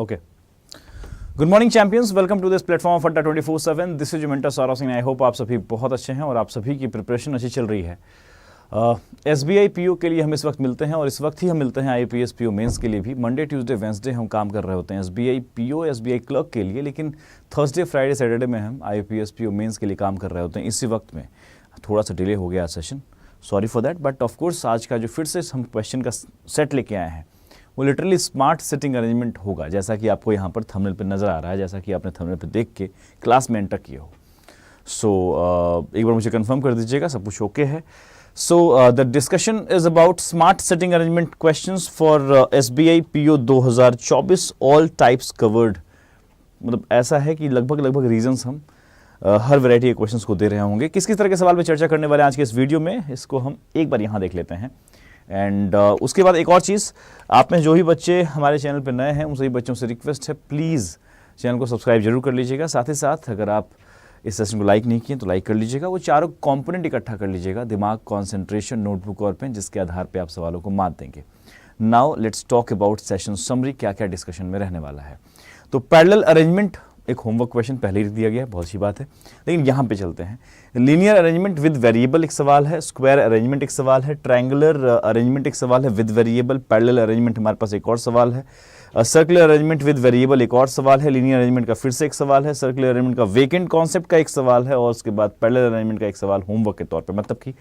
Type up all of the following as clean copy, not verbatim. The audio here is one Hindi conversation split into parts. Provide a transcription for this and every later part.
Okay. Good morning champions, welcome to this platform of Adda 24/7। This is mentor Saurav Singh. I hope आप सभी बहुत अच्छे हैं और आप सभी की प्रिपरेशन अच्छी चल रही है। SBI PO के लिए हम इस वक्त मिलते हैं और इस वक्त ही हम मिलते हैं IPS PO मेंस के लिए भी। मंडे ट्यूसडे वेंसडे हम काम कर रहे होते हैं SBI PO SBI क्लर्क के लिए, लेकिन थर्सडे फ्राइडे सैटरडे में हम IPS PO मेंस के लिए काम कर रहे होते हैं। इसी वक्त में थोड़ा सा डिले हो गया session, sorry for that. But of course आज का जो फिर से हम क्वेश्चन का सेट लेके आए हैं वो लिटरली स्मार्ट सिटिंग अरेंजमेंट होगा, जैसा कि आपको यहाँ पर थंबनेल पे नज़र आ रहा है, जैसा कि आपने थंबनेल पे देख के क्लास में एंटर किया हो। सो एक बार मुझे कंफर्म कर दीजिएगा सब कुछ ओके है। So the discussion is about smart sitting arrangement questions for SBI PO 2024, all types covered. मतलब ऐसा है कि लगभग रीजंस हम हर वैरायटी के क्वेश्चंस को दे रहे होंगे। किस किस तरह के सवाल पे चर्चा करने वाले हैं आज के इस वीडियो में, इसको हम एक बार यहाँ देख लेते हैं। एंड उसके बाद एक और चीज़, आप में जो भी बच्चे हमारे चैनल पर नए हैं उन सभी बच्चों से रिक्वेस्ट है, प्लीज़ चैनल को सब्सक्राइब जरूर कर लीजिएगा। साथ ही साथ अगर आप इस सेशन को लाइक नहीं किए तो लाइक कर लीजिएगा। वो चारों कंपोनेंट इकट्ठा कर लीजिएगा, दिमाग, कंसंट्रेशन, नोटबुक और पेन, जिसके आधार पे आप सवालों को मात देंगे। Now let's talk about session summary, क्या क्या डिस्कशन में रहने वाला है। तो पैरेलल अरेंजमेंट एक होमवर्क क्वेश्चन पहले ही दिया गया है, बहुत सी बात है, लेकिन यहाँ पे चलते हैं। लीनियर अरेंजमेंट विद वेरिएबल एक सवाल है, स्क्वायर अरेंजमेंट एक सवाल है, ट्रायंगुलर अरेंजमेंट एक सवाल है विद वेरिएबल, पैरेलल अरेंजमेंट हमारे पास एक और सवाल है, सर्कुलर अरेंजमेंट विद वेरिएबल एक और सवाल है, लीनियर अरेंजमेंट का फिर से एक सवाल है, सर्कुलर अरेंजमेंट का वेकेंट कॉन्सेप्ट का एक सवाल है, और उसके बाद पैरेलल अरेंजमेंट का एक सवाल होमवर्क के तौर पर। मतलब कि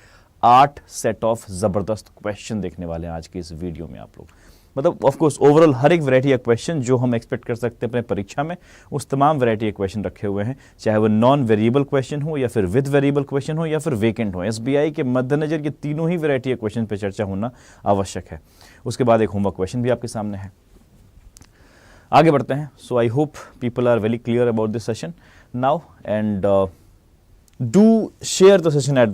8 सेट ऑफ जबरदस्त क्वेश्चन देखने वाले हैं आज की इस वीडियो में आप लोग। मतलब ऑफ कोर्स ओवरऑल हर एक वैरायटी का क्वेश्चन जो हम एक्सपेक्ट कर सकते हैं अपने परीक्षा में, उस तमाम वैरायटी के क्वेश्चन रखे हुए हैं, चाहे वो नॉन वेरिएबल क्वेश्चन हो या फिर विद वेरिएबल क्वेश्चन हो या फिर वेकेंट हो। SBI के मद्देनजर ये तीनों ही वैरायटी के क्वेश्चन पे चर्चा होना आवश्यक है। उसके बाद एक होमवर्क क्वेश्चन भी आपके सामने है। आगे बढ़ते हैं। So I hope people are very clear about this session now and do share the session at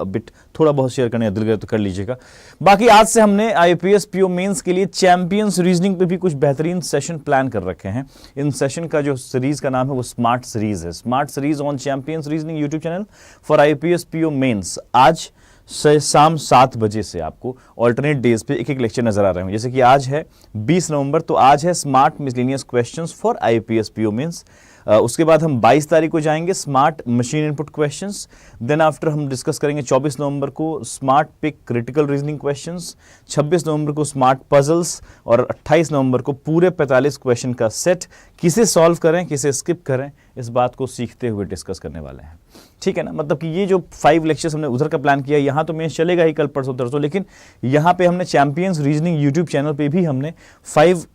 bit. थोड़ा बहुत शेयर करने दिल करे तो कर लीजिएगा। बाकी आज से हमने IPS PO मेंस के लिए चैंपियंस रीजनिंग पे भी कुछ बेहतरीन सेशन प्लान कर रखे हैं। इन सेशन का जो सीरीज का नाम है वो स्मार्ट सीरीज है, smart series on champions reasoning YouTube channel for IPS PO mains. आज से शाम 7 बजे से आपको ऑल्टरनेट डेज पे एक एक लेक्चर नजर आ रहे हैं। जैसे कि आज है 20 नवंबर, तो आज है smart miscellaneous questions for IPS PO mains. उसके बाद हम 22 तारीख को जाएंगे smart machine input questions. Then after हम डिस्कस करेंगे 24 नवंबर को smart pick critical reasoning questions, 26 नवंबर को स्मार्ट पजल्स और 28 नवंबर को पूरे 45 क्वेश्चन का सेट। किसे सॉल्व करें किसे स्किप करें इस बात को सीखते हुए डिस्कस करने वाले हैं। ठीक है ना। मतलब कि ये जो 5 लेक्चर्स हमने उधर का प्लान किया, यहाँ तो मेंस चलेगा ही कल परसों तरसों, लेकिन यहाँ पे हमने चैंपियंस रीजनिंग यूट्यूब चैनल पे भी हमने 5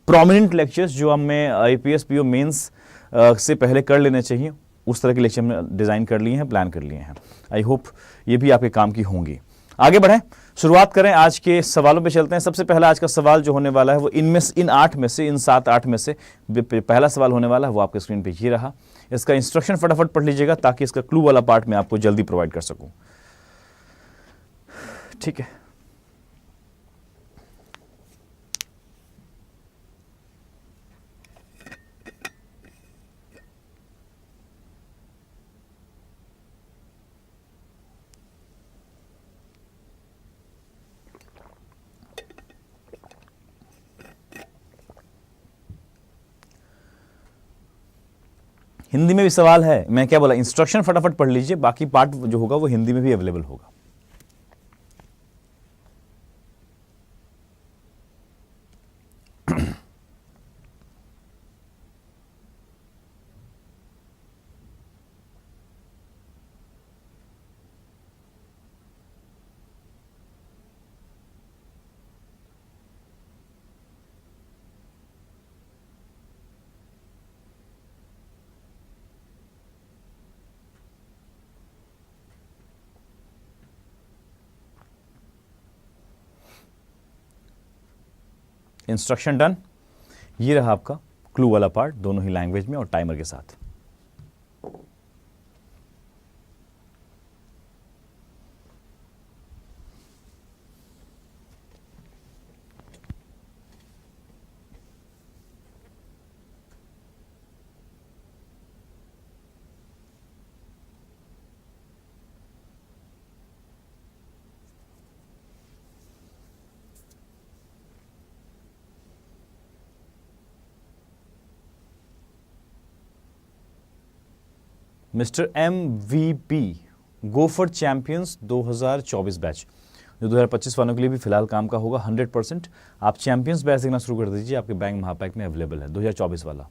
प्रोमिनेंट लेक्चर्स जो हमें IPS PO मेंस से पहले कर लेने चाहिए, उस तरह के लेक्चर हमने डिज़ाइन कर लिए हैं, प्लान कर लिए हैं। आई होप ये भी आपके काम की होंगी। आगे बढ़ें, शुरुआत करें, आज के सवालों पे चलते हैं। सबसे पहला आज का सवाल जो होने वाला है वो इन 8 में से, इन 7-8 में से पहला सवाल होने वाला है, वो आपके स्क्रीन पे ये रहा। इसका इंस्ट्रक्शन फटाफट पढ़ लीजिएगा ताकि इसका क्लू वाला पार्ट मैं आपको जल्दी प्रोवाइड कर सकूं। ठीक है। हिंदी में भी सवाल है, मैं क्या बोला, इंस्ट्रक्शन फटाफट पढ़ लीजिए, बाकी पार्ट जो होगा वो हिंदी में भी अवेलेबल होगा। Instruction done. ये रहा आपका क्लू वाला पार्ट, दोनों ही लैंग्वेज में और टाइमर के साथ। Mister MVP go for champions 2024 batch, जो 2025 वालों के लिए भी फिलहाल काम का होगा 100%। आप चैंपियंस बैच देखना शुरू कर दीजिए, आपके बैंक महापैक में अवेलेबल है 2024 वाला।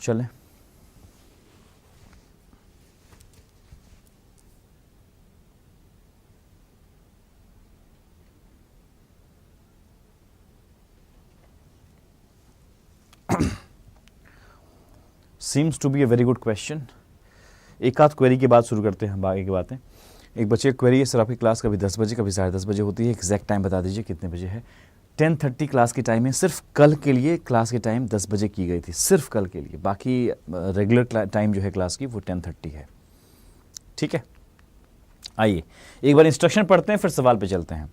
चलें, seems to be a very good question. एक आध क्वेरी के बाद शुरू करते हैं हम आगे की बातें। एक बच्चे की क्वेरी है, सर आपकी क्लास कभी 10 बजे कभी 10:30 बजे होती है, एग्जैक्ट टाइम बता दीजिए कितने बजे है। 10:30 क्लास की टाइम है, सिर्फ कल के लिए क्लास की टाइम 10 बजे की गई थी, सिर्फ कल के लिए। बाकी रेगुलर टाइम जो है क्लास की वो 10:30 है। ठीक है, आइए एक बार इंस्ट्रक्शन पढ़ते हैं, फिर सवाल पे चलते हैं।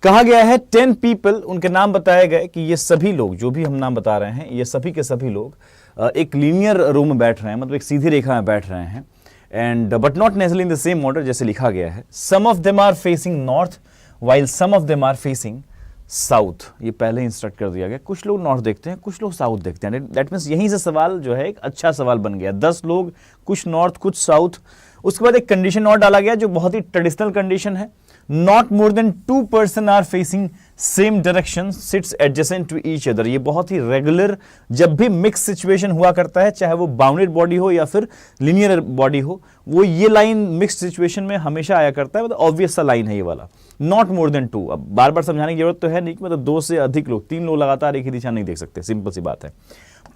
कहा गया है 10 पीपल, उनके नाम बताए गए कि ये सभी लोग जो भी हम नाम बता रहे हैं, ये सभी के सभी लोग एक लीनियर रो में बैठ रहे हैं, मतलब एक सीधी रेखा में बैठ रहे हैं, and but not necessarily in the same order जैसे लिखा गया है। Some of them are facing north while some of them are facing south. ये पहले इंस्ट्रक्ट कर दिया गया, कुछ लोग नॉर्थ देखते हैं, कुछ लोग साउथ देखते हैं। दैट मीन्स यहीं से सवाल जो है एक अच्छा सवाल बन गया। 10 लोग, कुछ नॉर्थ कुछ साउथ। उसके बाद एक कंडीशन और डाला गया जो बहुत ही ट्रेडिशनल कंडीशन है, not more than 2 person are facing same direction sits adjacent to each other. ये बहुत ही रेगुलर, जब भी मिक्स सिचुएशन हुआ करता है, चाहे वो बाउंडेड बॉडी हो या फिर लिनियर बॉडी हो, वो ये लाइन मिक्स सिचुएशन में हमेशा आया करता है। मतलब ऑब्वियस सा लाइन है ये वाला, नॉट मोर देन 2। अब बार बार समझाने की जरूरत तो है नहीं कि मतलब 2 से अधिक लोग, 3 लोग लगातार एक ही दिशा नहीं देख सकते, सिंपल सी बात है।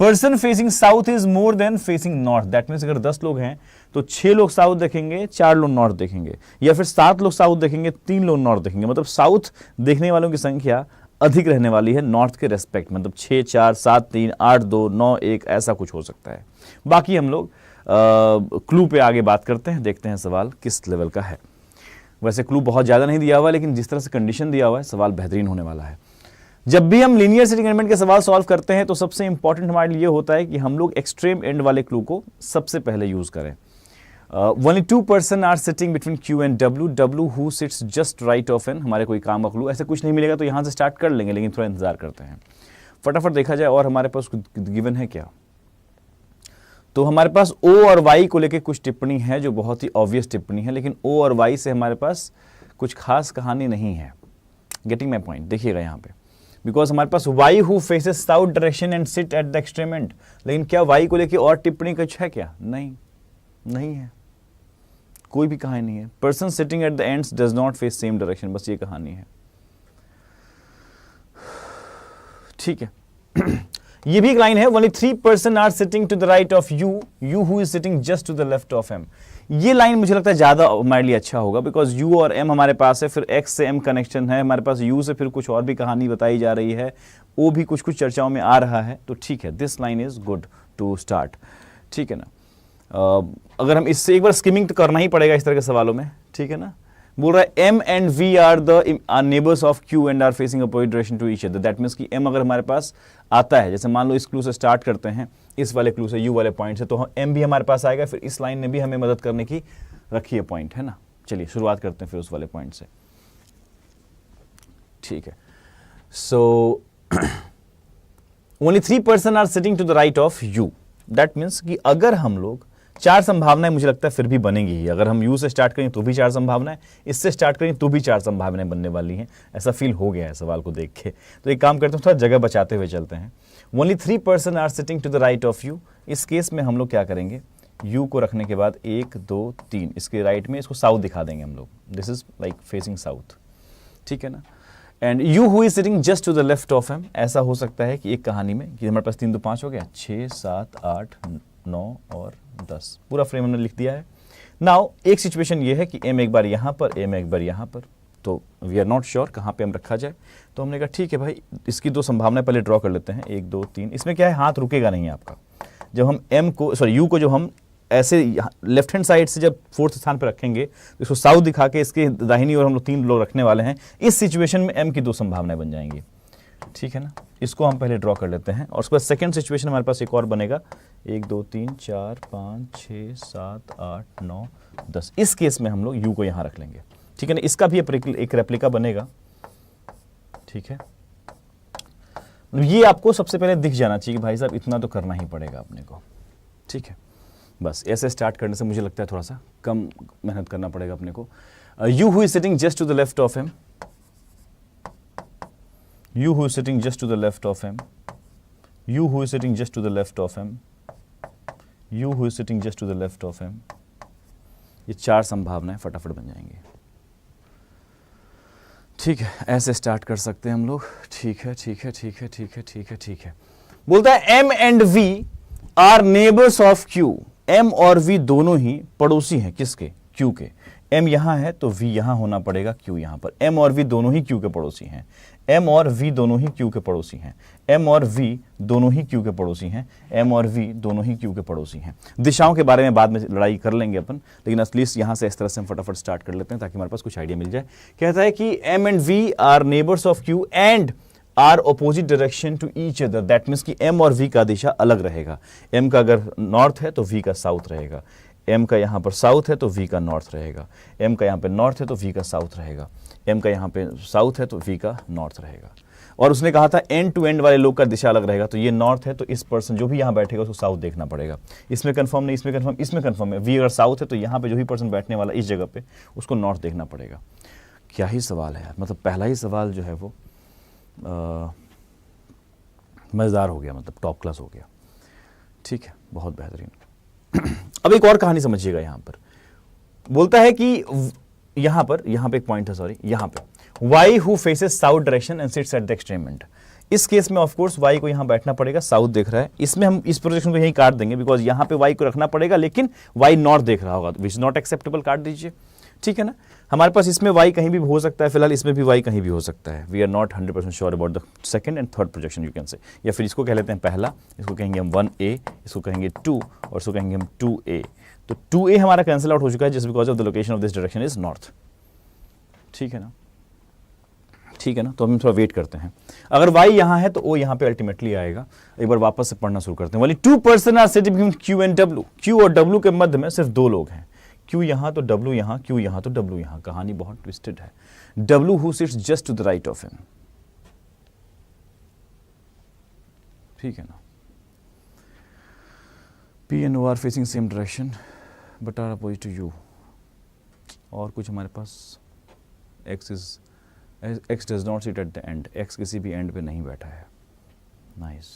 Person facing south is more than facing north. That means अगर 10 लोग हैं तो 6 लोग साउथ देखेंगे, 4 लोग नॉर्थ देखेंगे, या फिर 7 लोग साउथ देखेंगे, 3 लोग नॉर्थ देखेंगे। मतलब साउथ देखने वालों की संख्या अधिक रहने वाली है नॉर्थ के रेस्पेक्ट, मतलब 6 4 7 3 8 2 9 1 ऐसा कुछ हो सकता है। बाकी हम लोग क्लू पे आगे बात करते हैं, देखते हैं सवाल किस लेवल का है। वैसे क्लू बहुत ज़्यादा नहीं दिया हुआ है, लेकिन जिस तरह से कंडीशन दिया हुआ है सवाल बेहतरीन होने वाला है। जब भी हम लीनियर सिटिंग एलिमेंट के सवाल सॉल्व करते हैं तो सबसे इंपॉर्टेंट हमारे लिए होता है कि हम लोग एक्सट्रीम एंड वाले क्लू को सबसे पहले यूज करें। Only 2 person are sitting between Q and W. W who sits just right of N। हमारे कोई काम का क्लू ऐसे कुछ नहीं मिलेगा तो यहां से स्टार्ट कर लेंगे, लेकिन थोड़ा इंतजार करते हैं, फटाफट देखा जाए। और हमारे पास गिवन है क्या, तो हमारे पास O और Y को लेके कुछ टिप्पणी है जो बहुत ही ऑब्वियस टिप्पणी है, लेकिन O और Y से हमारे पास कुछ खास कहानी नहीं है। गेटिंग माई पॉइंट, देखिएगा यहाँ पे, बिकॉज हमारे पास Y who faces south direction and sit at the extreme and. लेकिन क्या Y को लेके और टिप्पणी कुछ है क्या? नहीं, नहीं है, कोई भी कहानी नहीं है। Person sitting at the ends does not face same direction, बस ये कहानी है। ठीक है ये भी एक लाइन है, only 3 person are sitting to the right of U, U who is sitting just to the left of M. ये लाइन मुझे लगता है ज्यादा हमारे लिए अच्छा होगा, बिकॉज यू और एम हमारे पास है, फिर एक्स से एम कनेक्शन है हमारे पास, यू से फिर कुछ और भी कहानी बताई जा रही है, वो भी कुछ कुछ चर्चाओं में आ रहा है। तो ठीक है, this line is good to start. ठीक है ना, अगर हम इससे एक बार स्किमिंग तो करना ही पड़ेगा इस तरह के सवालों में। ठीक है ना, बोल रहा है M and V are the neighbors of Q and are facing opposite direction to each other। That means कि M अगर हमारे पास आता है, जैसे मान लो इस क्लू से स्टार्ट करते हैं, इस वाले क्लू से, यू वाले पॉइंट से, तो हम एम भी हमारे पास आएगा, फिर इस लाइन ने भी हमें मदद करने की रखी है पॉइंट, है ना। चलिए शुरुआत करते हैं फिर उस वाले पॉइंट से, ठीक है। So only 3 person are sitting to the right of U, that means कि अगर हम लोग 4 संभावनाएं मुझे लगता है फिर भी बनेंगी ही। अगर हम यू से स्टार्ट करें तो भी 4 संभावनाएं, इससे स्टार्ट करें तो भी 4 संभावनाएं बनने वाली हैं, ऐसा फील हो गया है सवाल को देख के। तो एक काम करते हैं, थोड़ा जगह बचाते हुए चलते हैं। Only 3 person are sitting to the right of U, इस केस में हम लोग क्या करेंगे, यू को रखने के बाद 1 2 3 इसके राइट में इसको साउथ दिखा देंगे हम लोग, this is like facing south, ठीक है ना। And U who is sitting just to the left of him, ऐसा हो सकता है कि एक कहानी में कि हमारे पास 3 2 5 हो गया, 6 7 8 9 और 10, पूरा फ्रेम हमने लिख दिया है। नाउ एक सिचुएशन ये है कि एम एक बार यहाँ पर, एम एक बार यहाँ पर, तो वी आर नॉट श्योर कहाँ पे हम रखा जाए। तो हमने कहा ठीक है भाई, इसकी 2 संभावनाएं पहले ड्रॉ कर लेते हैं, 1 2 3। इसमें क्या है, हाथ रुकेगा नहीं आपका। जब हम एम को, सॉरी यू को, जो हम ऐसे लेफ्ट हैंड साइड से जब 4th स्थान पर रखेंगे तो इसको साउथ दिखा के इसके दाहिनी ओर हम लोग 3 लोग रखने वाले हैं। इस सिचुएशन में एम की 2 संभावनाएं बन जाएंगी, ठीक है ना। इसको हम पहले ड्रॉ कर लेते हैं, और उसके बाद सेकंड सिचुएशन हमारे पास एक और बनेगा, 1 2 3 4 5 6 7 8 9 10। इस केस में हम लोग यू को यहाँ रख लेंगे, ठीक है ना। इसका भी एक रेप्लिका बनेगा, ठीक है। ये आपको सबसे पहले दिख जाना चाहिए कि भाई साहब इतना तो करना ही पड़ेगा अपने को, ठीक है। बस ऐसे स्टार्ट करने से मुझे लगता है थोड़ा सा कम मेहनत करना पड़ेगा अपने को। U who is sitting just to the left of him, you who is sitting just to the left of him, you who is sitting just to the left of him, you who is sitting just to the left of him, ये 4 संभावनाएं फटाफट बन जाएंगी, ठीक है। ऐसे स्टार्ट कर सकते हैं हम लोग, ठीक है ठीक है ठीक है ठीक है ठीक है ठीक है। बोलता है M and V are neighbors of Q, M और V दोनों ही पड़ोसी हैं किसके, Q के। M यहां है तो V यहां होना पड़ेगा, Q यहां पर। M और V दोनों ही Q के पड़ोसी हैं, M और V दोनों ही Q के पड़ोसी हैं, M और V दोनों ही Q के पड़ोसी हैं, M और V दोनों ही Q के पड़ोसी हैं। दिशाओं के बारे में बाद में लड़ाई कर लेंगे अपन, लेकिन एटलीस्ट यहाँ से इस तरह से हम फटाफट स्टार्ट कर लेते हैं ताकि हमारे पास कुछ आइडिया मिल जाए। कहता है कि M and V are neighbours of Q and are opposite direction to each other, that means कि M और V का दिशा अलग रहेगा। M का अगर नॉर्थ है तो V का साउथ रहेगा, M का यहाँ पर साउथ है तो V का नॉर्थ रहेगा, M का यहाँ पे नॉर्थ है तो V का साउथ रहेगा, M का यहाँ पे साउथ है तो V का नॉर्थ रहेगा। और उसने कहा था एंड टू एंड वाले लोग का दिशा अलग रहेगा, तो ये नॉर्थ है तो इस पर्सन जो भी यहाँ बैठेगा उसको साउथ देखना पड़ेगा। इसमें कंफर्म नहीं, इसमें कंफर्म, इसमें कंफर्म है। V अगर साउथ है तो यहाँ पे जो भी पर्सन बैठने वाला इस जगह पे उसको नॉर्थ देखना पड़ेगा। क्या ही सवाल है यार, मतलब पहला ही सवाल जो है वो मज़ेदार हो गया, मतलब टॉप क्लास हो गया, ठीक है, बहुत बेहतरीन। अब एक और कहानी समझिएगा। यहाँ पर बोलता है कि यहाँ पे एक पॉइंट है, सॉरी, यहाँ पे y who faces south direction and sits at the extreme end, इस केस में ऑफ कोर्स y को यहाँ बैठना पड़ेगा, साउथ देख रहा है। इसमें हम इस प्रोजेक्शन को यहीं काट देंगे बिकॉज यहाँ पे y को रखना पड़ेगा, लेकिन y नॉर्थ देख रहा होगा, विच नॉट एक्सेप्टेबल, काट दीजिए, ठीक है ना। हमारे पास इसमें y कहीं भी हो सकता है, फिलहाल इसमें भी y कहीं भी हो सकता है। We are not 100% sure about the second and third projection you can say, या फिर इसको कह लेते हैं पहला, इसको कहेंगे हम 1a, इसको कहेंगे 2 और इसको कहेंगे हम 2a। तो 2a हमारा कैंसिल आउट हो चुका है just because of the location of this direction is north, ठीक है ना, ठीक है ना। तो हम थोड़ा वेट करते हैं, अगर y यहाँ है तो o यहाँ पे अल्टीमेटली आएगा। एक बार वापस से पढ़ना शुरू करते हैं। वाली 2 person are sitting between Q and W, Q और W के मध्य में सिर्फ 2 लोग हैं, Q यहाँ तो W यहाँ, Q यहाँ तो W यहाँ। कहानी बहुत ट्विस्टेड है। W who sits just to the right of him, ठीक है ना। P and O are facing same direction but are opposite to U। और कुछ हमारे पास X does not sit at the end, X किसी भी एंड पे नहीं बैठा है, नाइस।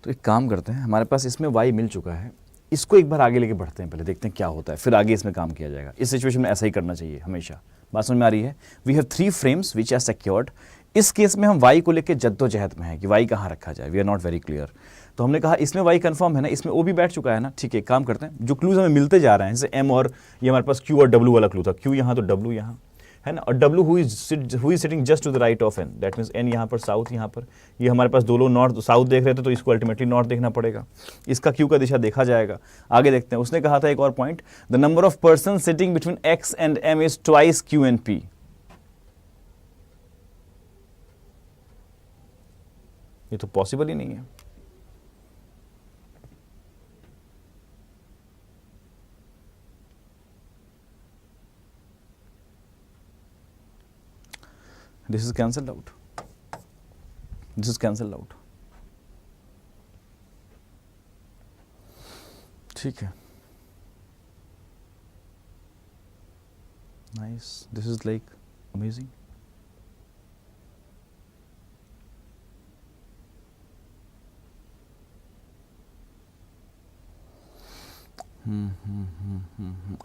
तो एक काम करते हैं, हमारे पास इसमें y मिल चुका है, इसको एक बार आगे लेके बढ़ते हैं, पहले देखते हैं क्या होता है, फिर आगे इसमें काम किया जाएगा। इस सिचुएशन में ऐसा ही करना चाहिए हमेशा, बात समझ में आ रही है। We have 3 frames which are secured. इस केस में हम y को लेके जद्दोजहद में है कि y कहाँ रखा जाए, we are not very clear. तो हमने कहा इसमें y कंफर्म है ना, इसमें o भी बैठ चुका है ना, ठीक है। काम करते हैं, जो क्लूज हमें मिलते जा रहे हैं, जैसे m और ये हमारे पास q और w वाला क्लू था, q यहाँ तो w यहाँ है ना, और w who is sitting just to the right of n, that means n यहाँ पर, साउथ यहाँ पर। ये हमारे पास दो लोग नॉर्थ साउथ देख रहे थे तो इसको अल्टीमेटली नॉर्थ देखना पड़ेगा, इसका q का दिशा देखा जाएगा। आगे देखते हैं, उसने कहा था एक और point, the number of person sitting between x and m is twice q and p। ये तो पॉसिबल ही नहीं है। This is cancelled out, this is cancelled out. ठीक है, nice, this is like amazing.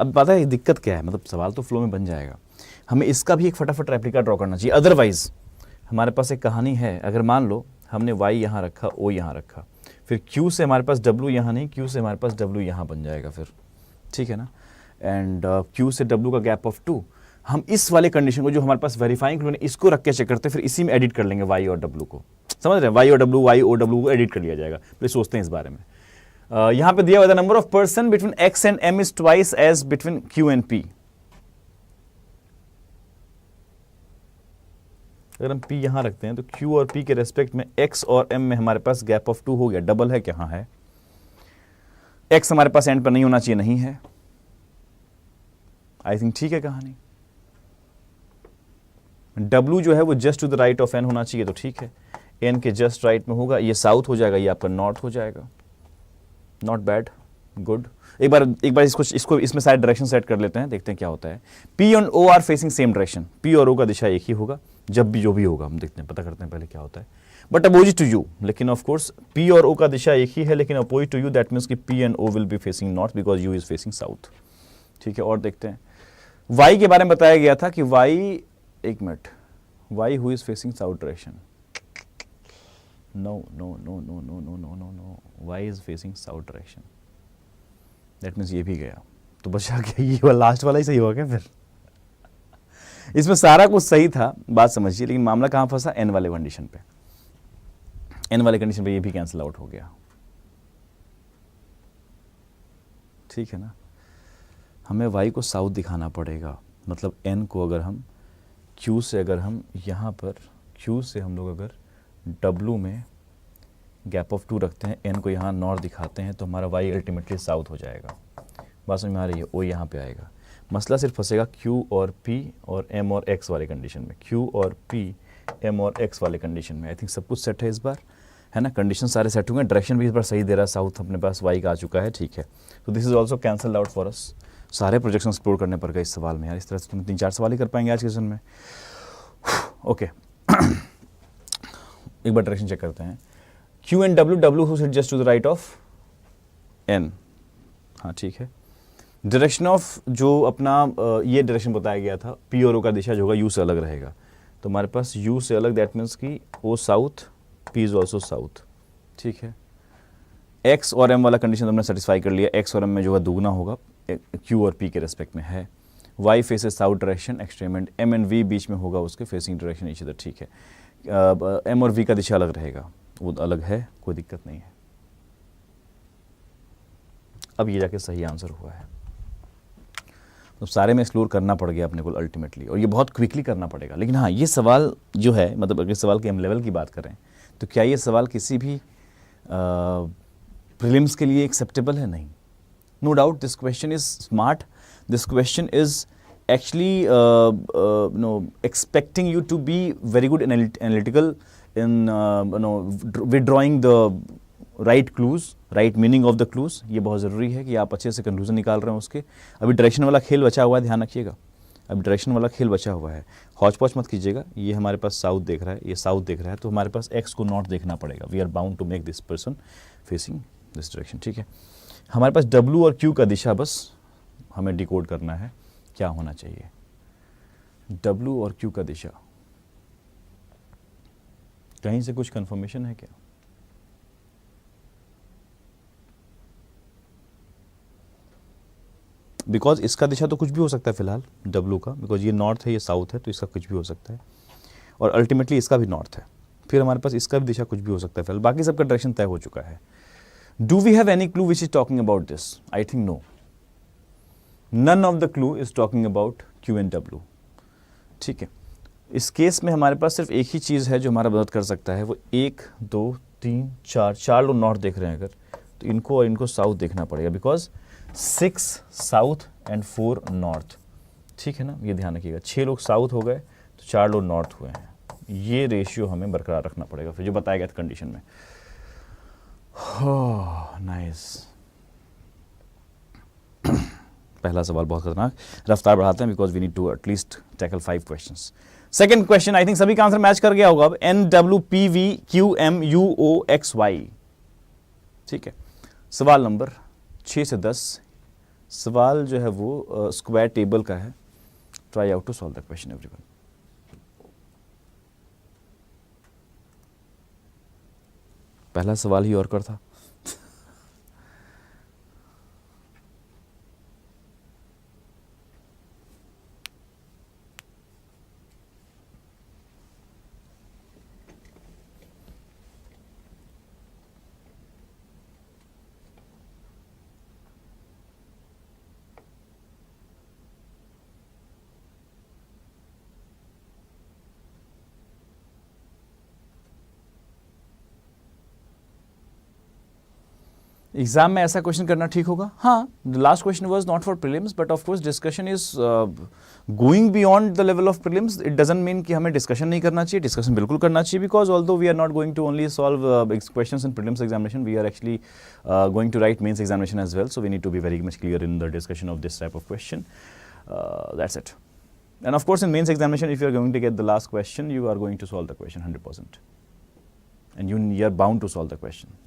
अब पता है दिक्कत क्या है, मतलब सवाल तो फ्लो में बन जाएगा, हमें इसका भी एक फटाफट रेप्लिका ड्रॉ करना चाहिए। अदरवाइज हमारे पास एक कहानी है, अगर मान लो हमने y यहाँ रखा, o यहाँ रखा, फिर q से हमारे पास w यहाँ नहीं, q से हमारे पास w यहाँ बन जाएगा फिर, ठीक है ना। एंड q से w का गैप ऑफ 2, हम इस वाले कंडीशन को जो हमारे पास वेरीफाइंग क्लू ने इसको रख के चेक करते हैं, फिर इसी में एडिट कर लेंगे y और w को, समझ रहे हैं, y और w, y और w को एडिट कर लिया जाएगा। प्लीज सोचते हैं इस बारे में। यहाँ पे दिया हुआ the number of person between x and m is twice as between q and p। अगर हम p यहां रखते हैं तो q और p के रेस्पेक्ट में x और m में हमारे पास गैप ऑफ 2 हो गया, डबल है क्या? हाँ है। x हमारे पास एंड पर नहीं होना चाहिए, नहीं है। आई थिंक ठीक है कहानी। w जो है वो just to the right of n होना चाहिए, तो ठीक है, n के जस्ट राइट में होगा, ये साउथ हो जाएगा, ये आपका नॉर्थ हो जाएगा। Not bad, good. एक बार इसको इसमें साइड डायरेक्शन सेट कर लेते हैं, देखते हैं क्या होता है। P and O are facing same direction, P और O का दिशा एक ही होगा, जब भी जो भी होगा हम देखते हैं, पता करते हैं पहले क्या होता है। बट अपोजिट टू यू, लेकिन ऑफ कोर्स P और O का दिशा एक ही है, लेकिन opposite to U, that means कि P and O will be facing north because U is facing south. ठीक है, और देखते हैं Y के बारे में बताया गया था कि Y, एक minute, Y who is facing south direction, no, y is facing south direction, that means ये भी गया, तो बचा क्या, ये वाला लास्ट वाला ही सही होगा क्या फिर? इसमें सारा कुछ सही था, बात समझिए, लेकिन मामला कहाँ फंसा? n वाले कंडीशन पे, n वाले कंडीशन पे ये भी कैंसिल आउट हो गया। ठीक है ना, हमें y को साउथ दिखाना पड़ेगा, मतलब n को अगर हम q से, अगर हम यहाँ पर q से हम लोग अगर W में गैप ऑफ 2 रखते हैं, n को यहाँ नॉर्थ दिखाते हैं, तो हमारा y अल्टीमेटली साउथ हो जाएगा। बात समझ में आ रही है? O यहाँ पे आएगा, मसला सिर्फ फंसेगा Q और P और M और X वाले कंडीशन में, Q और P, M और X वाले कंडीशन में। आई थिंक सब कुछ सेट है इस बार, है ना, कंडीशन सारे सेट होंगे, डायरेक्शन भी इस बार सही दे रहा है, साउथ अपने पास y का आ चुका है। ठीक है, तो this is also cancel out for us. सारे प्रोजेक्शन एक्सप्लोर करने पर गए इस सवाल में यार, इस तरह से तुम 3-4 सवाल ही कर पाएंगे आज के सेशन में। ओके एक बार डायरेक्शन चेक करते हैं। Q and W who sit just to the right of N, हाँ ठीक है। डायरेक्शन ऑफ जो अपना ये डायरेक्शन बताया गया था, P और O का दिशा जो होगा U से अलग रहेगा, तो हमारे पास U से अलग, दैट मीन्स कि O south, P is also south. ठीक है, X और M वाला कंडीशन हमने सेटिस्फाई कर लिया, X और M में जो है दुगना होगा, Q और P के रेस्पेक्ट में है। Y faces south direction extreme, and M and V बीच में होगा उसके फेसिंग डायरेक्शन ईच अदर। ठीक है, M और V का दिशा अलग रहेगा, वो अलग है, कोई दिक्कत नहीं है। अब ये जाके सही आंसर हुआ है, तो सारे में एक्सप्लोर करना पड़ गया अपने को अल्टीमेटली, और ये बहुत क्विकली करना पड़ेगा। लेकिन हाँ, ये सवाल जो है, मतलब अगर सवाल के हम लेवल की बात करें, तो क्या ये सवाल किसी भी प्रीलिम्स के लिए एक्सेप्टेबल है? नहीं, no doubt this question is smart, this question is actually expecting you to be very good analytical in withdrawing the right clues, right meaning of the clues। ये बहुत ज़रूरी है कि आप अच्छे से कंक्लूजन निकाल रहे हैं उसके। अभी डायरेक्शन वाला खेल बचा हुआ है, ध्यान रखिएगा, अभी डायरेक्शन वाला खेल बचा हुआ है, हौच पौच मत कीजिएगा। ये हमारे पास साउथ देख रहा है, ये साउथ देख रहा है, तो हमारे पास एक्स को नॉर्थ देखना पड़ेगा। We are bound to make this person facing this direction. ठीक है, हमारे पास डब्ल्यू और क्यू का दिशा बस हमें डिकोड करना है, क्या होना चाहिए W और Q का दिशा। कहीं से कुछ कंफर्मेशन है क्या? बिकॉज इसका दिशा तो कुछ भी हो सकता है फिलहाल W का, बिकॉज ये नॉर्थ है, ये साउथ है, तो इसका कुछ भी हो सकता है, और अल्टीमेटली इसका भी नॉर्थ है, फिर हमारे पास इसका भी दिशा कुछ भी हो सकता है फिलहाल, बाकी सबका डायरेक्शन तय हो चुका है। Do we have any clue which is talking about this? I think no, none of the clue is talking about Q and W। ठीक है, इस केस में हमारे पास सिर्फ एक ही चीज़ है जो हमारा मदद कर सकता है, वो 1 2 3 4 4 लोग नॉर्थ देख रहे हैं अगर, तो इनको और इनको साउथ देखना पड़ेगा, बिकॉज 6 साउथ एंड 4 नॉर्थ, ठीक है ना, ये ध्यान रखिएगा। 6 लोग साउथ हो गए तो 4 लोग नॉर्थ हुए हैं, ये रेशियो हमें बरकरार रखना पड़ेगा फिर जो बताया गया था कंडीशन में। नाइस। पहला सवाल बहुत खतरनाक, रफ्तार बढ़ाते हैं because we need to at least tackle 5 questions. Second question, I think सभी का आंसर मैच कर गया होगा अब, NWPVQMUOXY, ठीक है। सवाल नंबर 6 से 10, सवाल जो है वो स्क्वायर टेबल का है। Try out to solve the question everyone. पहला सवाल ही और कर था। एग्जाम में ऐसा क्वेश्चन करना ठीक होगा? हाँ, the last question was not for prelims, but of course discussion is going beyond the level of prelims. It doesn't mean कि हमें डिस्कशन नहीं करना चाहिए, डिस्कशन बिल्कुल करना चाहिए, because although we are not going to only solve questions in prelims examination, we are actually going to write mains examination as well, so we need to be very much clear in the discussion of this type of question. That's it. And of course in mains examination, if you are going to get the last question, you are going to solve the question 100%, and you are bound to solve the question.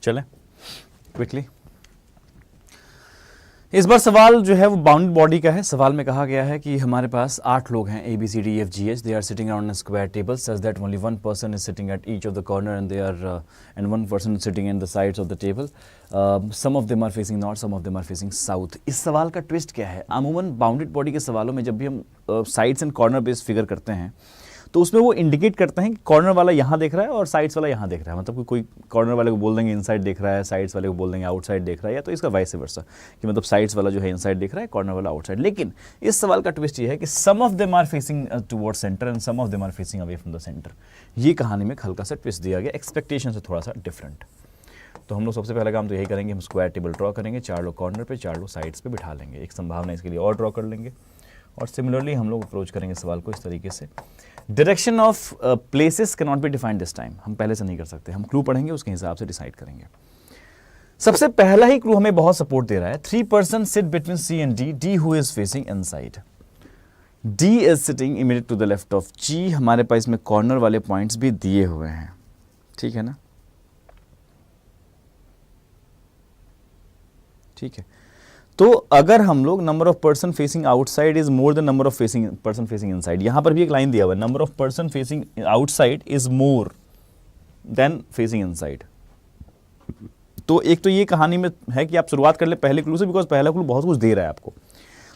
चलें क्विकली। इस बार सवाल जो है वो बाउंडेड बॉडी का है। सवाल में कहा गया है कि हमारे पास 8 लोग हैं, ABCDEFGH, they are sitting around a square table such that only one person is sitting at each of the corner and they are and one person is sitting in the sides of the table. Some of them are facing north, some of them are facing south. इस सवाल का ट्विस्ट क्या है? अमूमन बाउंडेड बॉडी के सवालों में जब भी हम sides and corner based figure करते हैं तो उसमें वो इंडिकेट करते हैं कि कॉर्नर वाला यहाँ देख रहा है और साइड्स वाला यहाँ देख रहा है। मतलब कोई कॉर्नर वाले को बोल देंगे इनसाइड देख रहा है, साइड्स वाले को बोल देंगे आउटसाइड देख रहा है, या तो इसका वाइस वर्सा कि मतलब साइड्स वाला जो है इनसाइड देख रहा है, कॉर्नर वाला आउटसाइड। लेकिन इस सवाल का ट्विस्ट ये है कि some of them are facing towards centre and some of them are facing away from the centre. ये कहानी में हल्का सा ट्विस्ट दिया गया, एक्सपेक्टेशन से थोड़ा सा डिफरेंट। तो हम लोग सबसे पहला काम तो यही करेंगे, हम स्क्वायर टेबल ड्रॉ करेंगे, 4 लोग कॉर्नर पे, 4 लोग साइड्स पे बिठा लेंगे। एक संभावना इसके लिए और ड्रॉ कर लेंगे और सिमिलरली हम लोग अप्रोच करेंगे सवाल को इस तरीके से। Direction of places can not be defined this time, हम पहले से नहीं कर सकते, हम क्लू पढ़ेंगे उसके हिसाब से डिसाइड करेंगे। सबसे पहला ही क्लू हमें बहुत सपोर्ट दे रहा है। 3 person sit between C and D, D who is facing inside, D is sitting immediate to the left of G. हमारे पास इसमें कॉर्नर वाले पॉइंट्स भी दिए हुए हैं, ठीक है ना, ठीक है। तो अगर हम लोग number of person facing outside is more than number of person facing inside, यहां पर भी एक लाइन दिया हुआ है, number of person facing outside is more than facing inside. तो एक तो ये कहानी में है कि आप शुरुआत कर ले पहले क्लू से, बिकॉज पहला क्लू बहुत कुछ दे रहा है आपको।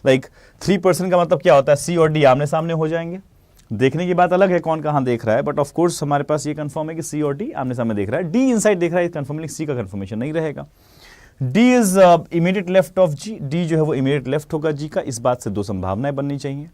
लाइक 3 पर्सन का मतलब क्या होता है, सी और डी आमने सामने हो जाएंगे। देखने की बात अलग है कौन कहां देख रहा है, बट ऑफ कोर्स हमारे पास ये कंफर्म है कि सी और डी आमने सामने देख रहा है। डी इनसाइड देख रहा है कंफर्म, लेकिन सी का कंफर्मेशन नहीं रहेगा। D is immediate left of G, D जो है वो इमीडिएट लेफ्ट होगा G का। इस बात से 2 संभावनाएं बननी चाहिए,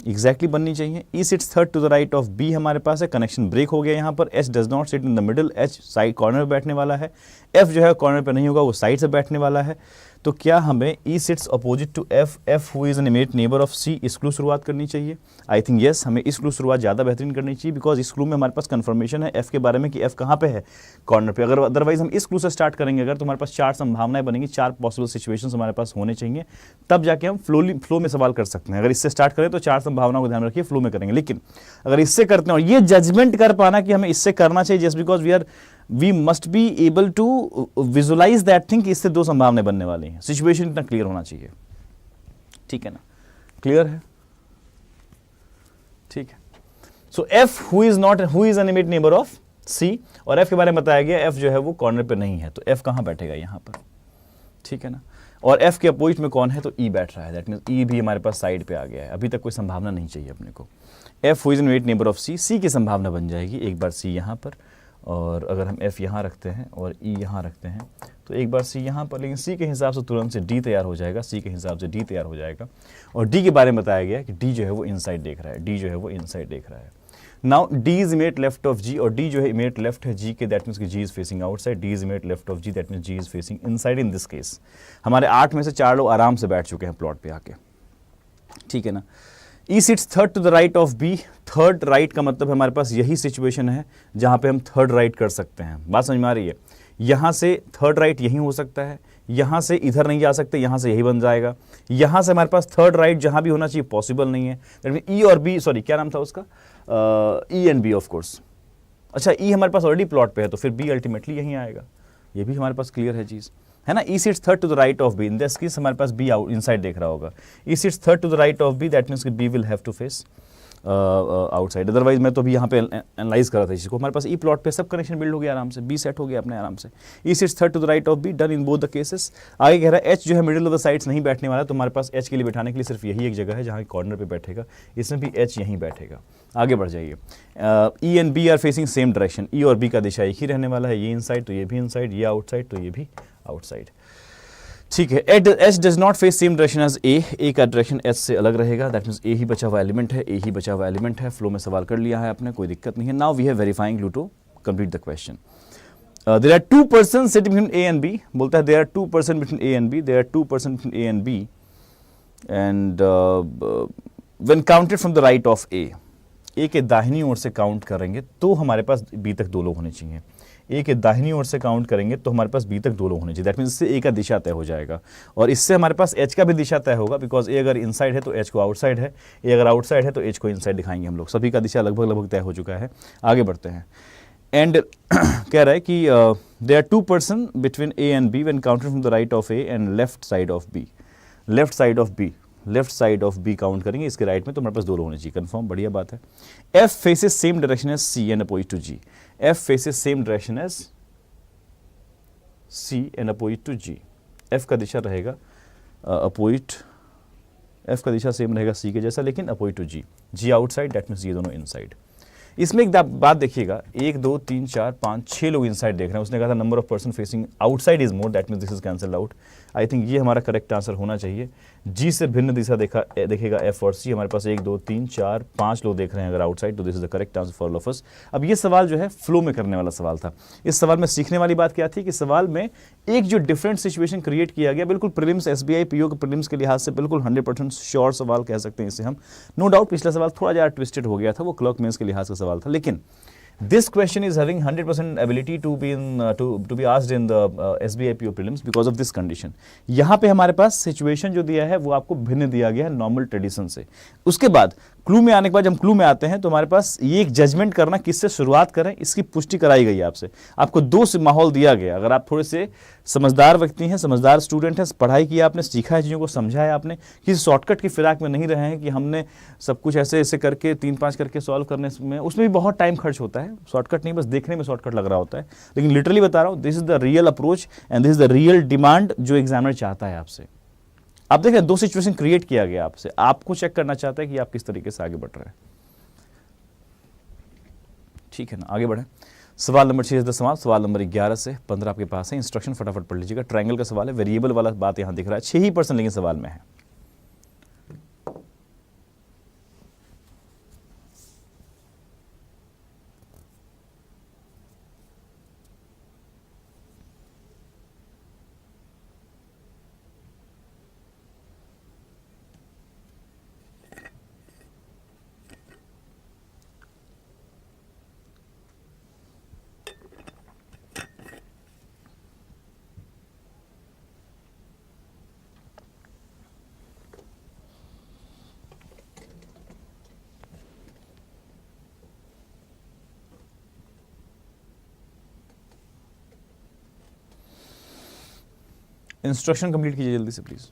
एग्जैक्टली बननी चाहिए। E sits third to the right of B हमारे पास है, कनेक्शन ब्रेक हो गया यहाँ पर। H does not sit in the middle, H side corner पे बैठने वाला है। F जो है कॉर्नर पे नहीं होगा, वो साइड से बैठने वाला है। तो क्या हमें E sits opposite to F, F who is an immediate neighbour of C, इस क्लू शुरुआत करनी चाहिए। आई थिंक यस, हमें इस क्लू शुरुआत ज़्यादा बेहतरीन करनी चाहिए, बिकॉज इस क्लू में हमारे पास कंफर्मेशन है F के बारे में कि F कहाँ पे है, कॉर्नर पे। अगर अदरवाइज हम इस क्लू से स्टार्ट करेंगे अगर, तो हमारे पास 4 संभावनाएं बनेंगी, 4 पॉसिबल सिचुएशंस हमारे पास होने चाहिए, तब जाके हम फ्लो में सवाल कर सकते हैं। अगर इससे स्टार्ट करें तो 4 संभावनाओं को ध्यान रखिए, फ्लो में करेंगे। लेकिन अगर इससे करते हैं, और ये जजमेंट कर पाना कि हमें इससे करना चाहिए, just because we must be able to visualise that thing कि इससे 2 संभावनाएं बनने वाली हैं। सिचुएशन इतना क्लियर होना चाहिए, ठीक है ना, क्लियर है, ठीक है। सो F who is an immediate neighbour of C, और F के बारे में बताया गया F जो है वो कॉर्नर पे नहीं है, तो F कहां बैठेगा, यहां पर, ठीक है ना। और F के अपोजिट में कौन है, तो E बैठ रहा है, दैट मींस E भी हमारे पास साइड पे आ गया है। अभी तक कोई संभावना नहीं चाहिए अपने को। F who is an immediate neighbour of C, C की संभावना बन जाएगी एक बार C यहां पर, और अगर हम F यहाँ रखते हैं और E यहाँ रखते हैं तो एक बार C यहाँ पर, लेकिन C के हिसाब से तुरंत से D तैयार हो जाएगा, C के हिसाब से D तैयार हो जाएगा। और D के बारे में बताया गया कि D जो है वो इनसाइड देख रहा है, D जो है वो इनसाइड देख रहा है। Now D is immediate left of G, और D जो है इमीडिएट लेफ्ट है G के, दैट मीन्स कि G is facing outside, D is immediate left of G, that means G is facing inside. In this case हमारे 8 में से 4 लोग आराम से बैठ चुके हैं प्लॉट पे आके, ठीक है ना। E sits third to the right of B, third right का मतलब हमारे पास यही सिचुएशन है जहां पे हम थर्ड राइट कर सकते हैं। बात समझ में आ रही है, यहां से थर्ड राइट यही हो सकता है, यहां से इधर नहीं जा सकते, यहां से यही बन जाएगा। यहां से हमारे पास थर्ड राइट जहां भी होना चाहिए पॉसिबल नहीं है, दैट मीन E और B, सॉरी क्या नाम था उसका, E and B of course. अच्छा, E हमारे पास ऑलरेडी प्लॉट पे है, तो फिर B अल्टीमेटली यहीं आएगा, ये भी हमारे पास क्लियर है चीज़, है ना। E sits third to the right of B, in this case हमारे पास B इनसाइड देख रहा होगा। E sits third to the right of B, that means कि B will have to face outside. Otherwise मैं तो अभी यहाँ पे एनालाइज कर रहा था इसको, हमारे पास E प्लॉट पे सब कनेक्शन बिल्ड हो गया आराम से, B सेट हो गया अपने आराम से। E sits third to the right of B, done in both the cases. आगे कह रहा है H जो है मिडिल ऑफ द साइड्स नहीं बैठने वाला, तो हमारे पास H के लिए बैठाने के लिए सिर्फ यही एक जगह है जहाँ कॉर्नर पे बैठेगा, इसमें भी H यहीं बैठेगा। आगे बढ़ जाइए। E and B are facing same direction, E और B का दिशा एक ही रहने वाला है, ये इनसाइड तो ये भी इनसाइड, ये आउटसाइड तो ये भी आउटसाइड, ठीक है। H does not face same direction as A का डायरेक्शन H से अलग रहेगा, दैट मीन्स A ही बचा हुआ एलिमेंट है, A ही बचा हुआ एलिमेंट है। फ्लो में सवाल कर लिया है आपने, कोई दिक्कत नहीं है। Now we have verifying clue to complete the question. There are 2 person sitting between A and B, बोलता है there are 2 person between A and B, there are 2 person between A and B, and when counted from the right of A के दाहिनी ओर से काउंट करेंगे तो हमारे पास B तक 2 लोग होने चाहिए। A के दाहिनी ओर से काउंट करेंगे तो हमारे पास B तक 2 लोग होने चाहिए, दैट मीन्स इससे A का दिशा तय हो जाएगा, और इससे हमारे पास H का भी दिशा तय होगा, बिकॉज A अगर इनसाइड है तो H को आउटसाइड है, A अगर आउटसाइड है तो H को इनसाइड दिखाएंगे हम लोग। सभी का दिशा लगभग तय हो चुका है। आगे बढ़ते हैं। एंड कह रहा है कि there are 2 person between A and B when counted from the right of A and left side of B, left side of B, left side of B count करेंगे, इसके राइट में तो हमारे पास 2 लोग होने चाहिए, कंफर्म, बढ़िया बात है। F faces same direction as C and opposite to G, F faces same direction as C and opposite to G, F का दिशा रहेगा अपोजिट एफ का दिशा सेम रहेगा सी के जैसा, लेकिन opposite to G. G outside, that means ये दोनों इनसाइड। इसमें एक बात देखिएगा, 1 2 3 4 5 6 लोग इनसाइड देख रहे हैं। उसने कहा था number of person facing outside is more, that means this is cancel out. I think ये हमारा करेक्ट आंसर होना चाहिए। जी से भिन्न दिशा देखेगा एफ और सी। हमारे पास 1 2 3 4 5 लोग देख रहे हैं अगर आउटसाइड, तो this is the correct answer for all of अस। अब ये सवाल जो है फ्लो में करने वाला सवाल था। इस सवाल में सीखने वाली बात क्या थी कि सवाल में एक जो डिफरेंट सिचुएशन क्रिएट किया गया, बिल्कुल प्रीलिम्स एसबीआई पीओ के प्रीलिम्स के लिहाज से बिल्कुल 100% श्योर सवाल कह सकते हैं इसे हम। नो डाउट पिछला सवाल थोड़ा ज़्यादा ट्विस्टेड हो गया था, वो क्लर्क मेंस के लिहाज का सवाल था, लेकिन this question is having 100% ability to be to be asked in the SBI PO prelims because of this condition। यहाँ पे हमारे पास सिचुएशन जो दिया है वो आपको भिन्न दिया गया है नॉर्मल ट्रेडिशन से। उसके बाद क्लू में आने के बाद, जब क्लू में आते हैं तो हमारे पास ये एक जजमेंट करना किससे शुरुआत करें इसकी पुष्टि कराई गई है आपसे। आपको दो से माहौल दिया गया। अगर आप थोड़े से समझदार व्यक्ति हैं, समझदार स्टूडेंट हैं, पढ़ाई किया आपने, सीखा है, चीज़ों को समझा है आपने, किसी शॉर्टकट की फिराक में नहीं रहे हैं कि हमने सब कुछ ऐसे ऐसे करके 3-5 करके सॉल्व करने में, उसमें भी बहुत टाइम खर्च होता है। शॉर्टकट नहीं, बस देखने में शॉर्टकट लग रहा होता है, लेकिन लिटरली बता रहा हूँ this is the real approach and this is the real demand जो एग्जामिनर चाहता है आपसे। आप देखें, दो सिचुएशन क्रिएट किया गया आपसे, आपको चेक करना चाहता है कि आप किस तरीके से आगे बढ़ रहे हैं। ठीक है ना, आगे बढ़े। सवाल नंबर 6 सवाल नंबर 11 से 15 आपके पास है। इंस्ट्रक्शन फटाफट पढ़ लीजिएगा। ट्रायंगल का सवाल है, वेरिएबल वाला बात यहां दिख रहा है, 6% लेकिन सवाल में है। इंस्ट्रक्शन कंप्लीट कीजिए जल्दी से प्लीज।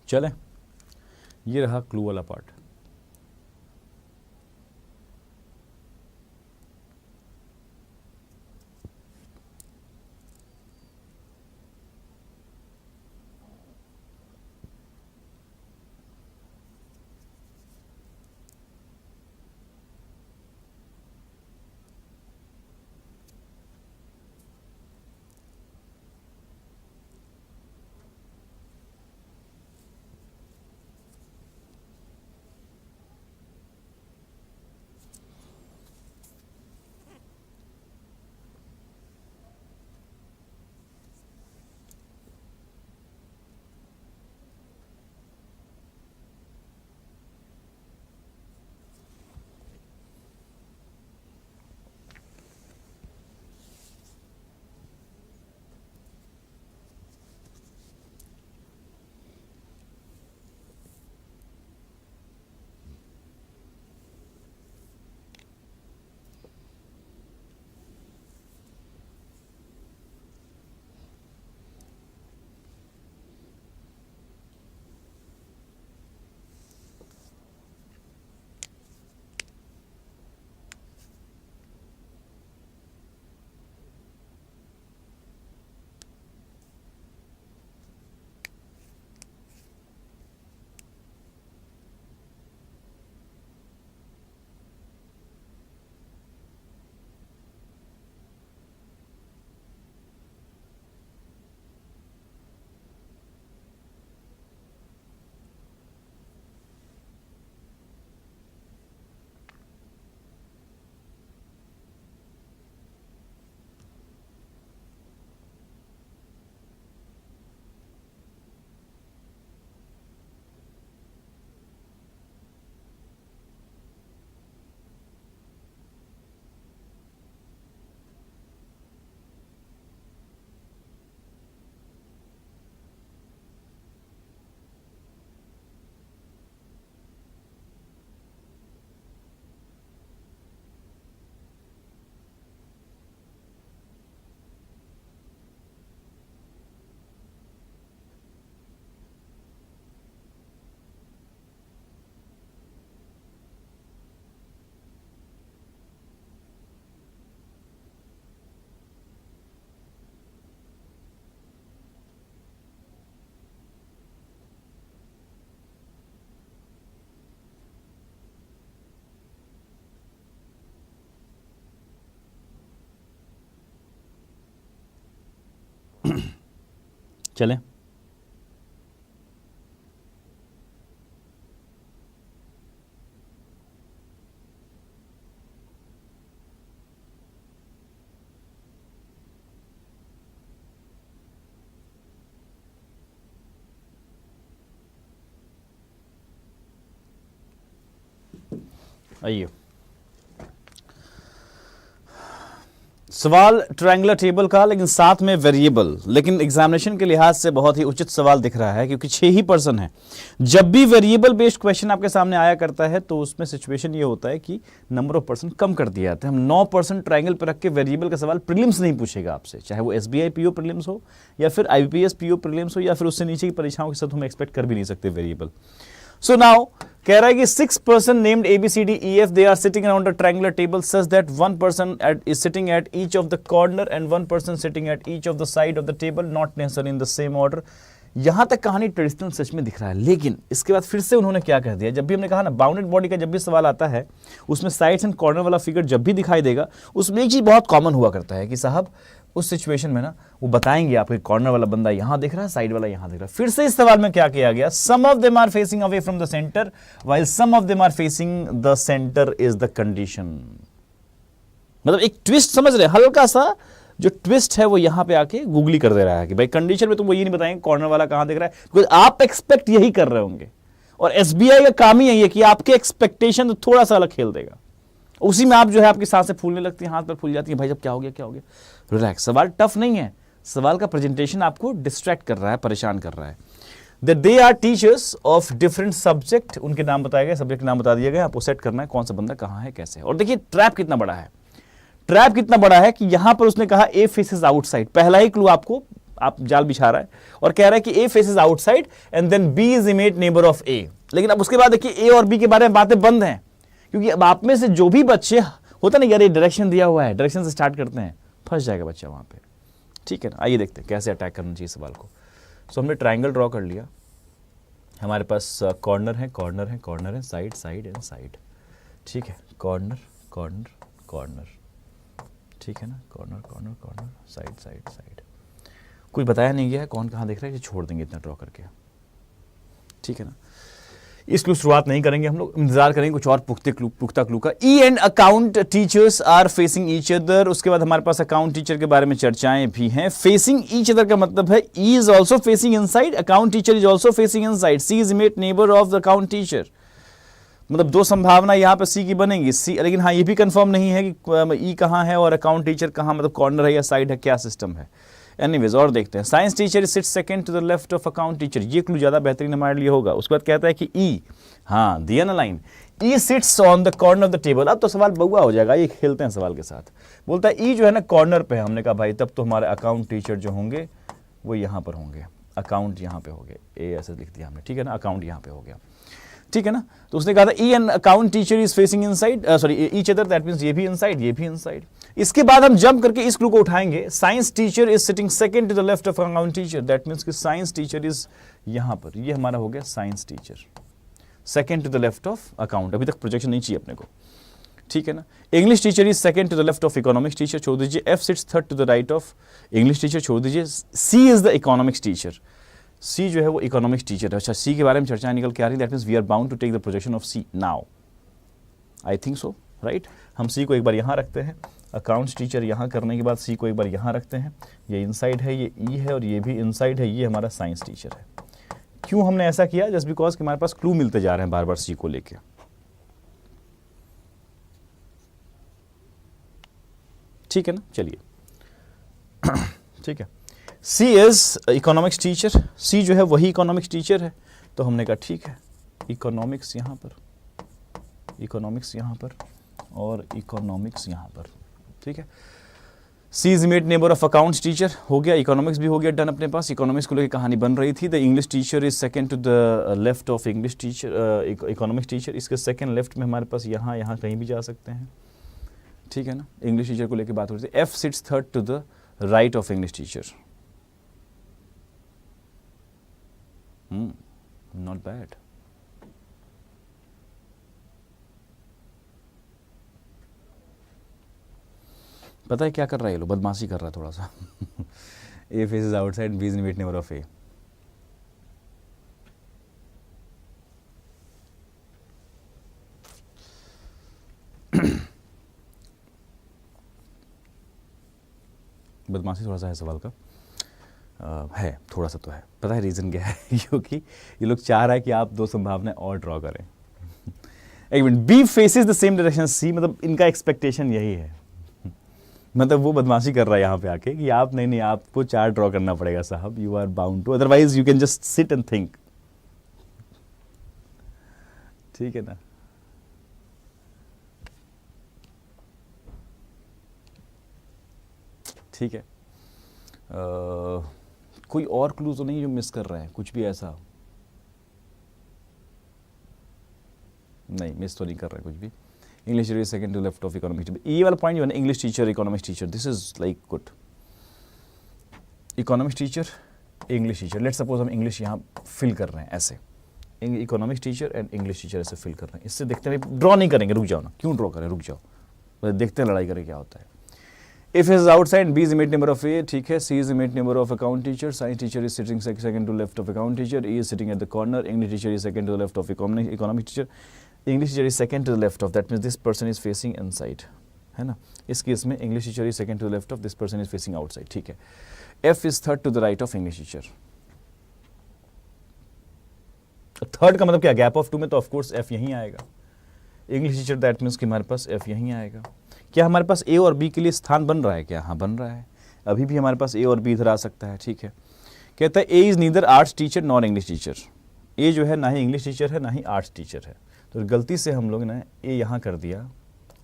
चलें, ये रहा क्लू वाला पार्ट। चलें। आइए, सवाल ट्रायंगुलर टेबल का, लेकिन साथ में वेरिएबल, लेकिन एग्जामिनेशन के लिहाज से बहुत ही उचित सवाल दिख रहा है क्योंकि 6 ही पर्सन है। जब भी वेरिएबल बेस्ड क्वेश्चन आपके सामने आया करता है तो उसमें सिचुएशन ये होता है कि नंबर ऑफ पर्सन कम कर दिया जाता है। हम 9% ट्रायंगल पर रख के वेरिएबल का सवाल प्रीलिम्स नहीं पूछेगा आपसे, चाहे वो एसबीआई पीओ प्रीलिम्स हो या फिर आईबीपीएस पीओ प्रीलिम्स हो या फिर उससे नीचे की परीक्षाओं के साथ हम एक्सपेक्ट कर भी नहीं सकते वेरिएबल। So now कह रहा है कि 6 person named A B C D E F, they are sitting around a triangular table such that one person is sitting at each of the corner and one person sitting at each of the side of the table, not necessarily in the same order। यहां तक कहानी ट्रेडिशनल सच में दिख रहा है, लेकिन इसके बाद फिर से उन्होंने क्या कह दिया, जब भी हमने कहा ना बाउंडेड बॉडी का जब भी सवाल आता है उसमें साइड्स एंड कॉर्नर वाला फिगर जब भी दिखाई देगा उसमें एक चीज बहुत कॉमन हुआ करता है कि साहब उस सिचुएशन में ना वो बताएंगे आपके कॉर्नर वाला बंदा यहां दिख रहा है, साइड वाला यहां दिख रहा है। फिर से इस सवाल में क्या किया गया, some of them are facing away from the centre while some of them are facing the centre is the condition. मतलब एक ट्विस्ट समझ रहे, हल्का सा जो ट्विस्ट है वो यहां पे आके गूगली कर दे रहा है कि भाई कंडीशन में तुम वो ये नहीं बताएंगे कॉर्नर वाला कहां दिख रहा है, बिकॉज आप एक्सपेक्ट यही कर रहे होंगे और एसबीआई का काम ही यही है कि आपके एक्सपेक्टेशन तो थोड़ा सा अलग खेल देगा। उसी में आप जो है आपकी सांसें फूलने लगती हैं, हाथ पर फूल जाती हैं, भाई जब क्या हो गया क्या हो गया। रिलैक्स, सवाल टफ नहीं है, सवाल का प्रेजेंटेशन आपको डिस्ट्रैक्ट कर रहा है, परेशान कर रहा है। That they are teachers of different subject, उनके नाम बताए गए, सब्जेक्ट नाम बता दिए गए, आपको सेट करना है कौन सा बंदा कहां है कैसे है। और देखिए ट्रैप कितना बड़ा है, ट्रैप कितना बड़ा है कि यहां पर उसने कहा ए फेसेस आउटसाइड, पहला ही क्लू आपको आप जाल बिछा रहा है और कह रहा है कि A faces outside and then B is immediate neighbour of A. लेकिन अब उसके बाद देखिए ए और बी के बारे में बातें बंद हैं, क्योंकि अब आप में से जो भी बच्चे होता ना यार ये डायरेक्शन दिया हुआ है, डायरेक्शन से स्टार्ट करते हैं, फंस जाएगा बच्चा वहां पे। ठीक है ना, आइए देखते हैं कैसे अटैक करना चाहिए सवाल को। सो हमने ट्रायंगल ड्रॉ कर लिया, हमारे पास कॉर्नर है कॉर्नर है कॉर्नर है, साइड साइड एंड साइड। ठीक है, कॉर्नर कॉर्नर कॉर्नर, ठीक है ना, corner corner corner, side side side. कुछ बताया नहीं गया है कौन कहाँ देख रहा है, छोड़ देंगे इतना ड्रॉ करके। ठीक है ना, इसकी शुरुआत नहीं करेंगे हम लोग, इंतजार करेंगे कुछ और पुख्ता क्लू का। E and account teachers are facing each other, उसके बाद हमारे पास अकाउंट टीचर के बारे में चर्चाएं भी हैं। फेसिंग ईच अदर का मतलब है E is also facing inside, account teacher is also facing inside, C is immediate neighbour of the account teacher. मतलब दो संभावना यहां पर सी की बनेगी, सी, लेकिन हाँ ये भी कंफर्म नहीं है कि ई कहां है और अकाउंट टीचर कहां, मतलब कॉर्नर है या साइड है, क्या सिस्टम है। एनीवेज और देखते हैं। Science teacher sit second to the left of account teacher, ये क्लू ज्यादा बेहतरीन हमारे लिए होगा। उसके बाद कहता है कि ई, हाँ दिया ना line, E sits on the corner of the table. अब तो सवाल बउआ हो जाएगा, ये खेलते हैं सवाल के साथ। बोलता है ई जो है ना कॉर्नर पे है, हमने कहा भाई तब तो हमारे अकाउंट टीचर जो होंगे वो यहां पर होंगे, अकाउंट यहां पे हो गए, ए ऐसे लिख दिया हमने, ठीक है ना, अकाउंट यहां पे हो गया, ठीक है ना। तो उसने कहा था ई and account teacher is facing inside, sorry each other, that means ये भी इनसाइड ये भी इनसाइड। इसके बाद हम जंप करके इस क्लू को उठाएंगे, science teacher is sitting second to the left of account teacher, that means कि साइंस टीचर इज यहां पर, ये हमारा हो गया science teacher second to the left of account. अभी तक प्रोजेक्शन नहीं चाहिए अपने को, ठीक है ना। English teacher is second to the left of economics teacher, छोड़ दीजिए। F sits third to the right of English teacher, छोड़ दीजिए। C is the economics teacher, C जो है वो इकोनॉमिक्स टीचर है। अच्छा, सी के बारे में चर्चा निकल के आ रही है, that means we are bound to take the projection of C now, I think so, right. हम सी को एक बार यहां रखते हैं, अकाउंट्स टीचर यहां करने के बाद सी को एक बार यहां रखते हैं, ये इनसाइड है, ये ई है और ये भी इनसाइड है, ये हमारा साइंस टीचर है। क्यों हमने ऐसा किया, जस्ट बिकॉज कि हमारे पास क्लू मिलते जा रहे हैं बार बार सी को लेके। ठीक है ना, चलिए ठीक है। C is economics teacher, C जो है वही इकोनॉमिक्स टीचर है, तो हमने कहा ठीक है, इकोनॉमिक्स यहां पर, इकोनॉमिक्स यहां पर और इकोनॉमिक्स यहां पर, ठीक है। C is immediate neighbour of accounts teacher हो गया, इकोनॉमिक्स भी हो गया डन अपने पास। इकोनॉमिक्स को लेकर कहानी बन रही थी। The English teacher is second to the left of English teacher, economics teacher, इसके सेकंड लेफ्ट में हमारे पास यहाँ यहाँ कहीं भी जा सकते हैं, ठीक है ना। इंग्लिश टीचर को लेकर बात हो रही थी। F sits third to the right of English teacher, not bad. पता है क्या कर रहा है ये लोग, बदमाशी कर रहा है थोड़ा सा A faces outside, B is immediate neighbor of A. बदमाशी थोड़ा सा है सवाल का, है थोड़ा सा तो है। पता है रीज़न क्या है? क्योंकि ये लोग चाह रहा है कि आप दो संभावनाएं और ड्रॉ करें। एक minute, B faces the same direction C, मतलब इनका एक्सपेक्टेशन यही है, मतलब वो बदमाशी कर रहा है यहाँ पे आके कि आप नहीं आपको चार ड्रॉ करना पड़ेगा साहब, you are bound to, otherwise you can just sit and think. ठीक है ना? ठीक है। कोई और क्लू तो नहीं जो मिस कर रहे हैं, कुछ भी ऐसा? नहीं, मिस तो नहीं कर रहे हैं कुछ भी। English teacher second to left of economics teacher, ये वाला पॉइंट जो है ना, English teacher economics teacher, this is like good. Economics teacher English teacher, let's suppose हम इंग्लिश यहाँ फिल कर रहे हैं ऐसे, economics teacher and English teacher ऐसे फिल कर रहे हैं। इससे देखते हैं, ड्रॉ नहीं करेंगे, रुक जाओ ना, क्यों ड्रॉ करें, रुक जाओ, देखते हैं लड़ाई करें क्या होता है। If is outside, B is immediate neighbor of A, ठीक है। C is immediate neighbor of account teacher, science teacher is sitting second to left of account teacher, E is sitting at the corner, English teacher is second to the left of economic teacher, English teacher is second to the left of, that means this person is facing inside, है ना? इस केस में English teacher is second to the left of, this person is facing outside, ठीक है। F is third to the right of English teacher। Third का मतलब क्या, गैप ऑफ 2 में तो ऑफ कोर्स F यहीं आएगा। इंग्लिश टीचर दैट मीन्स कि हमारे पास F यहीं आएगा। क्या हमारे पास A और B के लिए स्थान बन रहा है क्या? हाँ, बन रहा है। अभी भी हमारे पास A और B इधर आ सकता है, ठीक है। कहता है A is neither arts teacher nor English teacher. A जो है ना ही इंग्लिश टीचर है ना ही आर्ट्स टीचर है, तो गलती से हम लोग ने A यहाँ कर दिया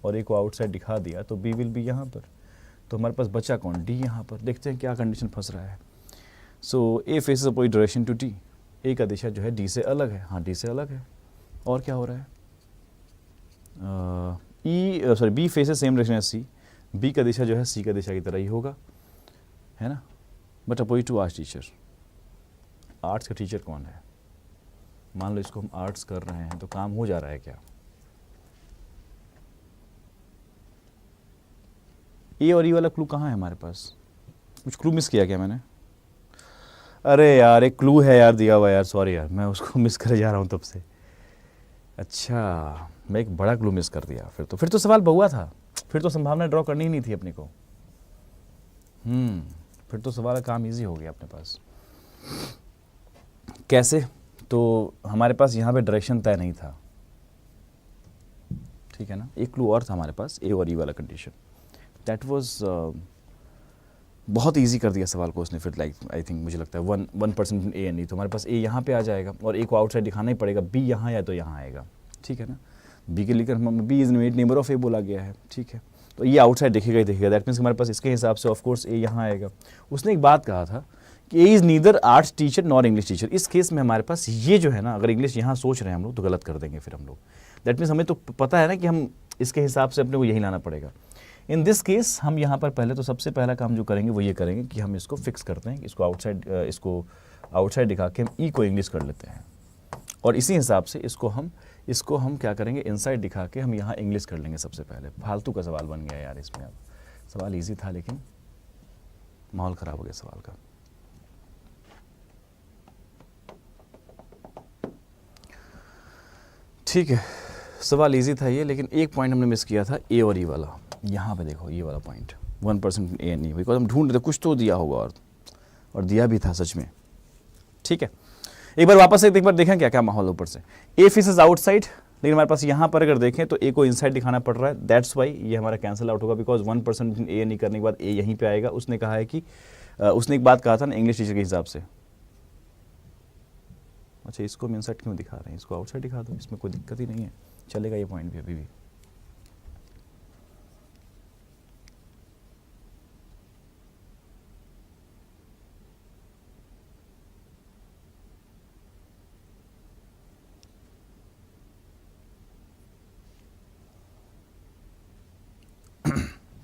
और A को आउटसाइड दिखा दिया, तो B विल बी यहाँ पर, तो हमारे पास बचा कौन? D यहाँ पर। देखते हैं क्या कंडीशन फंस रहा है। So A faces opposite direction to D, A का दिशा जो है D से अलग है। हाँ, D से अलग है। और क्या हो रहा है? B faces same direction as C, B का दिशा जो है सी का दिशा की तरह ही होगा, है ना? But opposite to arts teacher. Arts का टीचर कौन है? मान लो इसको हम आर्ट्स कर रहे हैं, तो काम हो जा रहा है क्या? ए और ई वाला क्लू कहाँ है हमारे पास? कुछ क्लू मिस किया क्या मैंने? अरे यार, एक क्लू है यार दिया हुआ यार, सॉरी यार, मैं उसको मिस करे जा रहा हूँ तब से। अच्छा, मैं एक बड़ा क्लू मिस कर दिया। फिर तो सवाल बहुआ था, फिर तो संभावना ड्रॉ करनी ही नहीं थी अपने को। फिर तो सवाल का काम इजी हो गया अपने पास। कैसे? तो हमारे पास यहाँ पे डायरेक्शन तय नहीं था, ठीक है ना? एक क्लू और था हमारे पास, ए और ई वाला कंडीशन, दैट वाज बहुत इजी कर दिया सवाल को उसने। फिर लाइक आई थिंक मुझे लगता है 1% ए एंड ई, तो हमारे पास ए यहाँ पे आ जाएगा और ए को आउटसाइड दिखाना ही पड़ेगा, बी यहाँ या तो यहाँ आएगा, ठीक है ना? बी के लेकर हम B is immediate neighbour of A बोला गया है, ठीक है। तो ये आउटसाइड दिखेगा ही दिखेगा, दैट मीन्स हमारे पास इसके हिसाब से ऑफ कोर्स ए यहाँ आएगा। उसने एक बात कहा था कि A is neither arts teacher nor English teacher. इस केस में हमारे पास ये जो है ना, अगर इंग्लिश यहाँ सोच रहे हैं हम लोग तो गलत कर देंगे फिर हम लोग। दैट मीन्स हमें तो पता है ना कि हम इसके हिसाब से अपने को यही लाना पड़ेगा। इन दिस केस हम यहाँ पर पहले तो सबसे पहला काम जो करेंगे वो ये करेंगे कि हम इसको फिक्स करते हैं, इसको आउटसाइड दिखा के हम ई को इंग्लिश कर लेते हैं और इसी हिसाब से इसको हम क्या करेंगे, इनसाइड दिखा के हम यहाँ इंग्लिश कर लेंगे सबसे पहले। फालतू का सवाल बन गया यार इसमें। अब सवाल इजी था लेकिन माहौल ख़राब हो गया सवाल का। ठीक है, सवाल इजी था ये, लेकिन एक पॉइंट हमने मिस किया था, ए और ई वाला। यहाँ पे देखो ये वाला point 1% A and E, because हम ढूंढ रहे थे कुछ तो दिया होगा और दिया भी था सच में। ठीक है, एक बार वापस एक बार देखें क्या क्या माहौल ऊपर से। ए फेसेस आउटसाइड, लेकिन हमारे पास यहाँ पर अगर देखें तो ए को इनसाइड दिखाना पड़ रहा है, दैट्स वाई ये हमारा कैंसिल आउट होगा, बिकॉज 1% ए नहीं करने के बाद ए यहीं पे आएगा। उसने कहा है कि उसने एक बात कहा था ना इंग्लिश टीचर के हिसाब से। अच्छा, इसको हम इनसाइड क्यों दिखा रहे हैं, इसको आउटसाइड दिखा दो, इसमें कोई दिक्कत ही नहीं है, चलेगा ये पॉइंट भी अभी भी।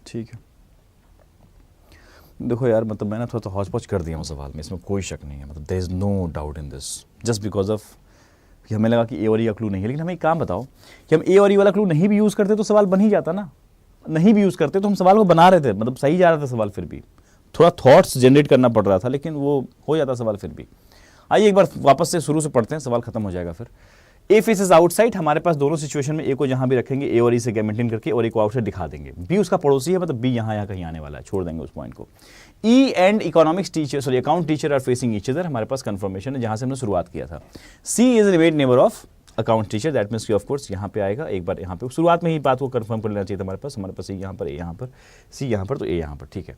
ठीक है, देखो यार, मतलब मैंने थोड़ा हौच पौच कर दिया हूँ सवाल में, इसमें कोई शक नहीं है, मतलब there is no doubt in this, just because of कि हमें लगा कि ए और ई का क्लू नहीं है। लेकिन हमें एक काम बताओ कि हम ए और ई वाला क्लू नहीं भी यूज़ करते तो सवाल बन ही जाता ना। नहीं भी यूज़ करते तो हम सवाल को बना रहे थे, मतलब सही जा रहा था सवाल, फिर भी थोड़ा थॉट्स जनरेट करना पड़ रहा था, लेकिन वो हो जाता सवाल फिर भी। आइए एक बार वापस से शुरू से पढ़ते हैं, सवाल खत्म हो जाएगा फिर। ए फेसेस आउटसाइड, हमारे पास दोनों सिचुएशन में ए को जहां भी रखेंगे ए और ई से मेंटेन करके, और ए को आउटसाइड दिखा देंगे। बी उसका पड़ोसी है, मतलब बी यहाँ कहीं आने वाला है, छोड़ देंगे उस पॉइंट को। E and economics teacher, sorry account teacher are facing each other, हमारे पास कंफर्मेशन है जहां से हमने शुरुआत किया था। C is immediate neighbour of account teacher, that means की ऑफ कोर्स यहाँ पे आएगा। एक बार यहाँ पे शुरुआत में ही बात को कंफर्म कर लेना चाहिए था हमारे पास ए यहाँ पर, ए यहाँ पर, सी यहाँ पर, तो ए यहाँ पर, ठीक है।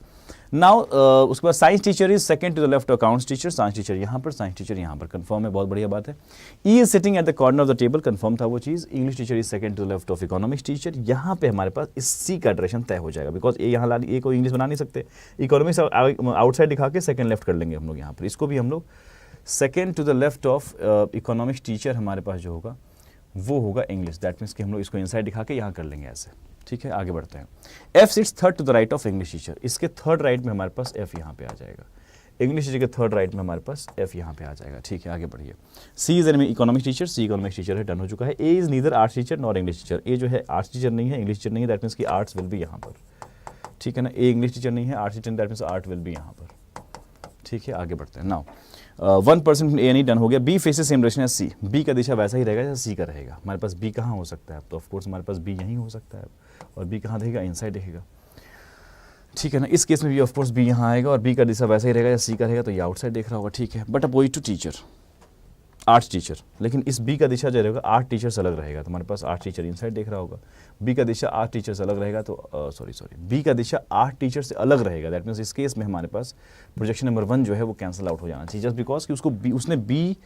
नाउ उसके बाद science teacher is second to the left accounts teacher, science teacher यहाँ पर, साइंस टीचर यहाँ पर, कंफर्म है, बहुत बढ़िया बात है। E is sitting at the corner of the table, confirm था वो चीज। English teacher is second to the left of economics teacher, यहाँ पे हमारे पास इस सी का डायरेक्शन तय हो जाएगा, बिकॉज ए यहाँ ए को इंग्लिश बना नहीं सकते, इकोनॉमिक्स आउटसाइड दिखा के सेकंड लेफ्ट कर लेंगे हम लोग यहाँ पर। इसको भी हम लोग second to the left of economics teacher हमारे पास जो होगा वो होगा इंग्लिश, दैट मीन्स कि हम लोग इसको इनसाइड दिखा के यहाँ कर लेंगे ऐसे, ठीक है। आगे बढ़ते हैं। F sits third to the right of English teacher, इसके थर्ड राइट में हमारे पास एफ यहाँ पे आ जाएगा, इंग्लिश टीचर के थर्ड राइट में हमारे पास एफ यहाँ पे आ जाएगा, ठीक है। आगे बढ़िए। C is an economics teacher, C economics teacher है, डन हो चुका है। A is neither arts teacher nor English teacher, A जो है आर्ट्स टीचर नहीं है, इंग्लिश टीचर नहीं है, दैट मीन्स की आर्ट्स विल भी यहाँ पर, ठीक है ना। ए इंग्लिश टीचर नहीं है, arts teacher, that means art will भी यहाँ पर, ठीक है। आगे बढ़ते हैं। नाउ 1% ए नहीं, डन हो गया। B faces same direction as C, B का दिशा वैसा ही रहेगा जैसा सी का रहेगा। हमारे पास बी कहाँ हो सकता है, तो ऑफ कोर्स हमारे पास बी यहीं हो सकता है, और बी कहाँ देखेगा, इनसाइड देखेगा, ठीक है ना। इस केस में भी ऑफ कोर्स बी यहाँ आएगा, और बी का दिशा वैसा ही रहेगा जैसा सी का रहेगा, तो ये आउटसाइड देख रहा होगा, ठीक है। But opposite to teacher, arts teacher, लेकिन इस बी का दिशा जो रहेगा आर्ट टीचर से अलग रहेगा, तो हमारे पास आर्ट टीचर इनसाइड देख रहा होगा। बी का दिशा आर्ट टीचर से अलग रहेगा, तो बी का दिशा आर्ट टीचर से अलग रहेगा, दैट मीन्स इस केस में हमारे पास प्रोजेक्शन नंबर 1 जो है वो कैंसिल आउट हो जाना चाहिए, जस्ट बिकॉज कि उसने बी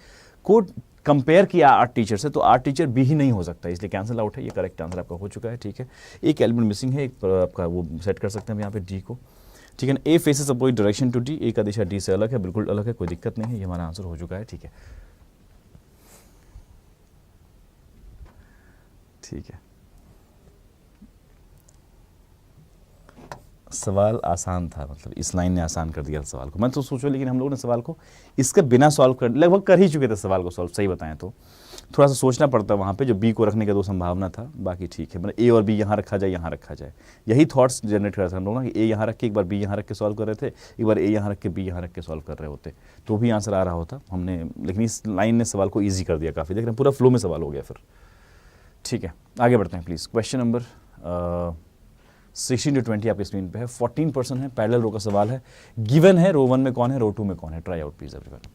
को कंपेयर किया आर्ट टीचर से, तो आर्ट टीचर बी ही नहीं हो सकता, इसलिए कैंसिल आउट है। ये करेक्ट आंसर आपका हो चुका है, ठीक है। एक एलिमेंट मिसिंग है, एक आपका वो सेट कर सकते हैं हम यहाँ पे डी को, ठीक है ना। A faces opposite direction to D, A का दिशा डी से अलग है, बिल्कुल अलग है, कोई दिक्कत नहीं है, ये हमारा आंसर हो चुका है, ठीक है, ठीक है। सवाल आसान था, मतलब इस लाइन ने आसान कर दिया सवाल को, मैं तो सोचो, लेकिन हम लोगों ने सवाल को इसके बिना सॉल्व कर लगभग कर ही चुके थे सवाल को सॉल्व, सही बताएं तो थोड़ा सा सोचना पड़ता वहाँ पे, जो बी को रखने का 2 संभावना था, बाकी ठीक है। मतलब ए और बी यहाँ रखा जाए, यहाँ रखा जाए, यही थॉट्स जनरेट कर रहे थे हम लोग ना, कि ए यहाँ रख के एक बार बी यहाँ रख के सॉल्व कर रहे थे, एक बार ए यहाँ रख के बी यहाँ रख के सॉल्व कर रहे होते, तो भी आंसर आ रहा होता हमने, लेकिन इस लाइन ने सवाल को ईजी कर दिया काफ़ी, देख रहे हैं पूरा फ्लो में सवाल हो गया फिर, ठीक है। आगे बढ़ते हैं प्लीज़। क्वेश्चन नंबर 16 to 20 आपकी स्क्रीन पे है, 14% है, पैरेलल रो का सवाल है, गिवन है रो 1 में कौन है, रो 2 में कौन है, try out please everyone.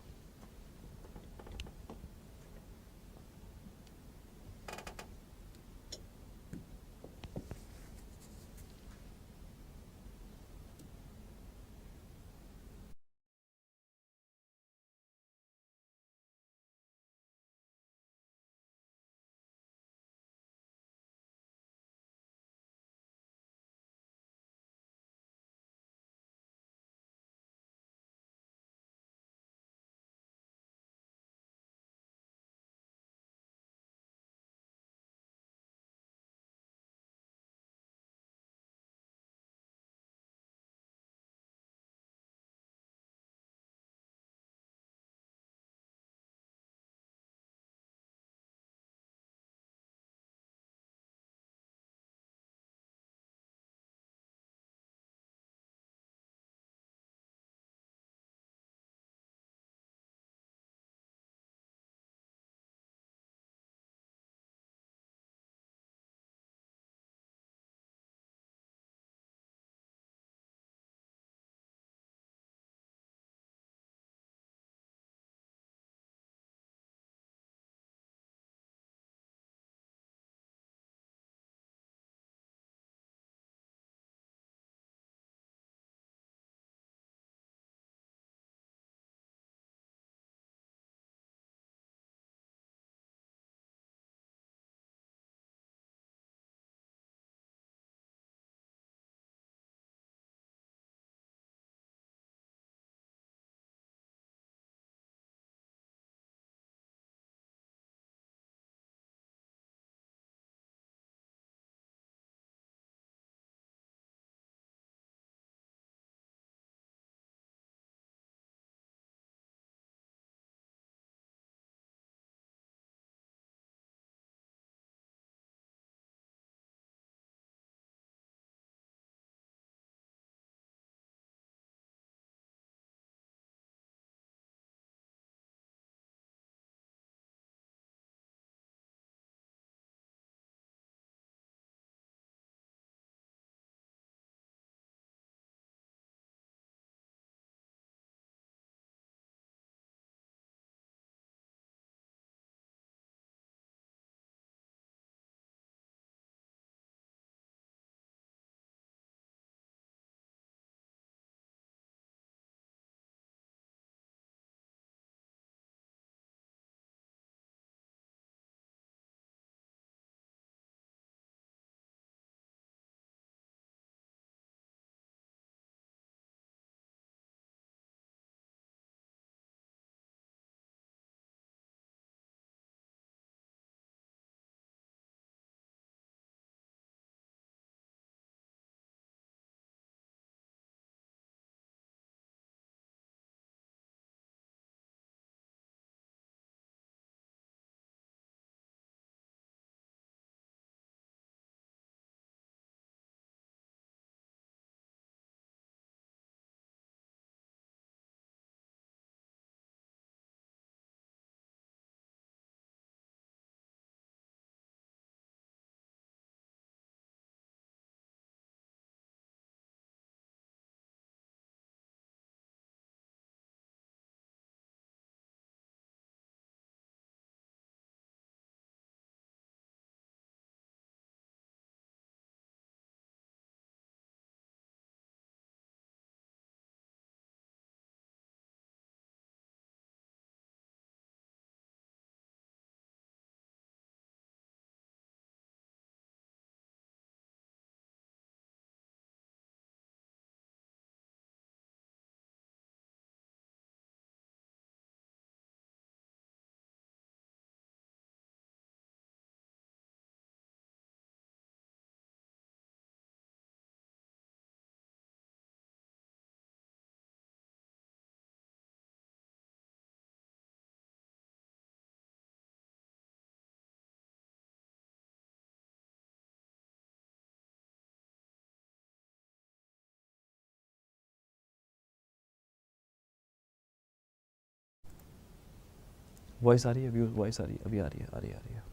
Voice आ रही है, वॉइस आ रही है, अभी आ रही है, आ रही है, आ रही है।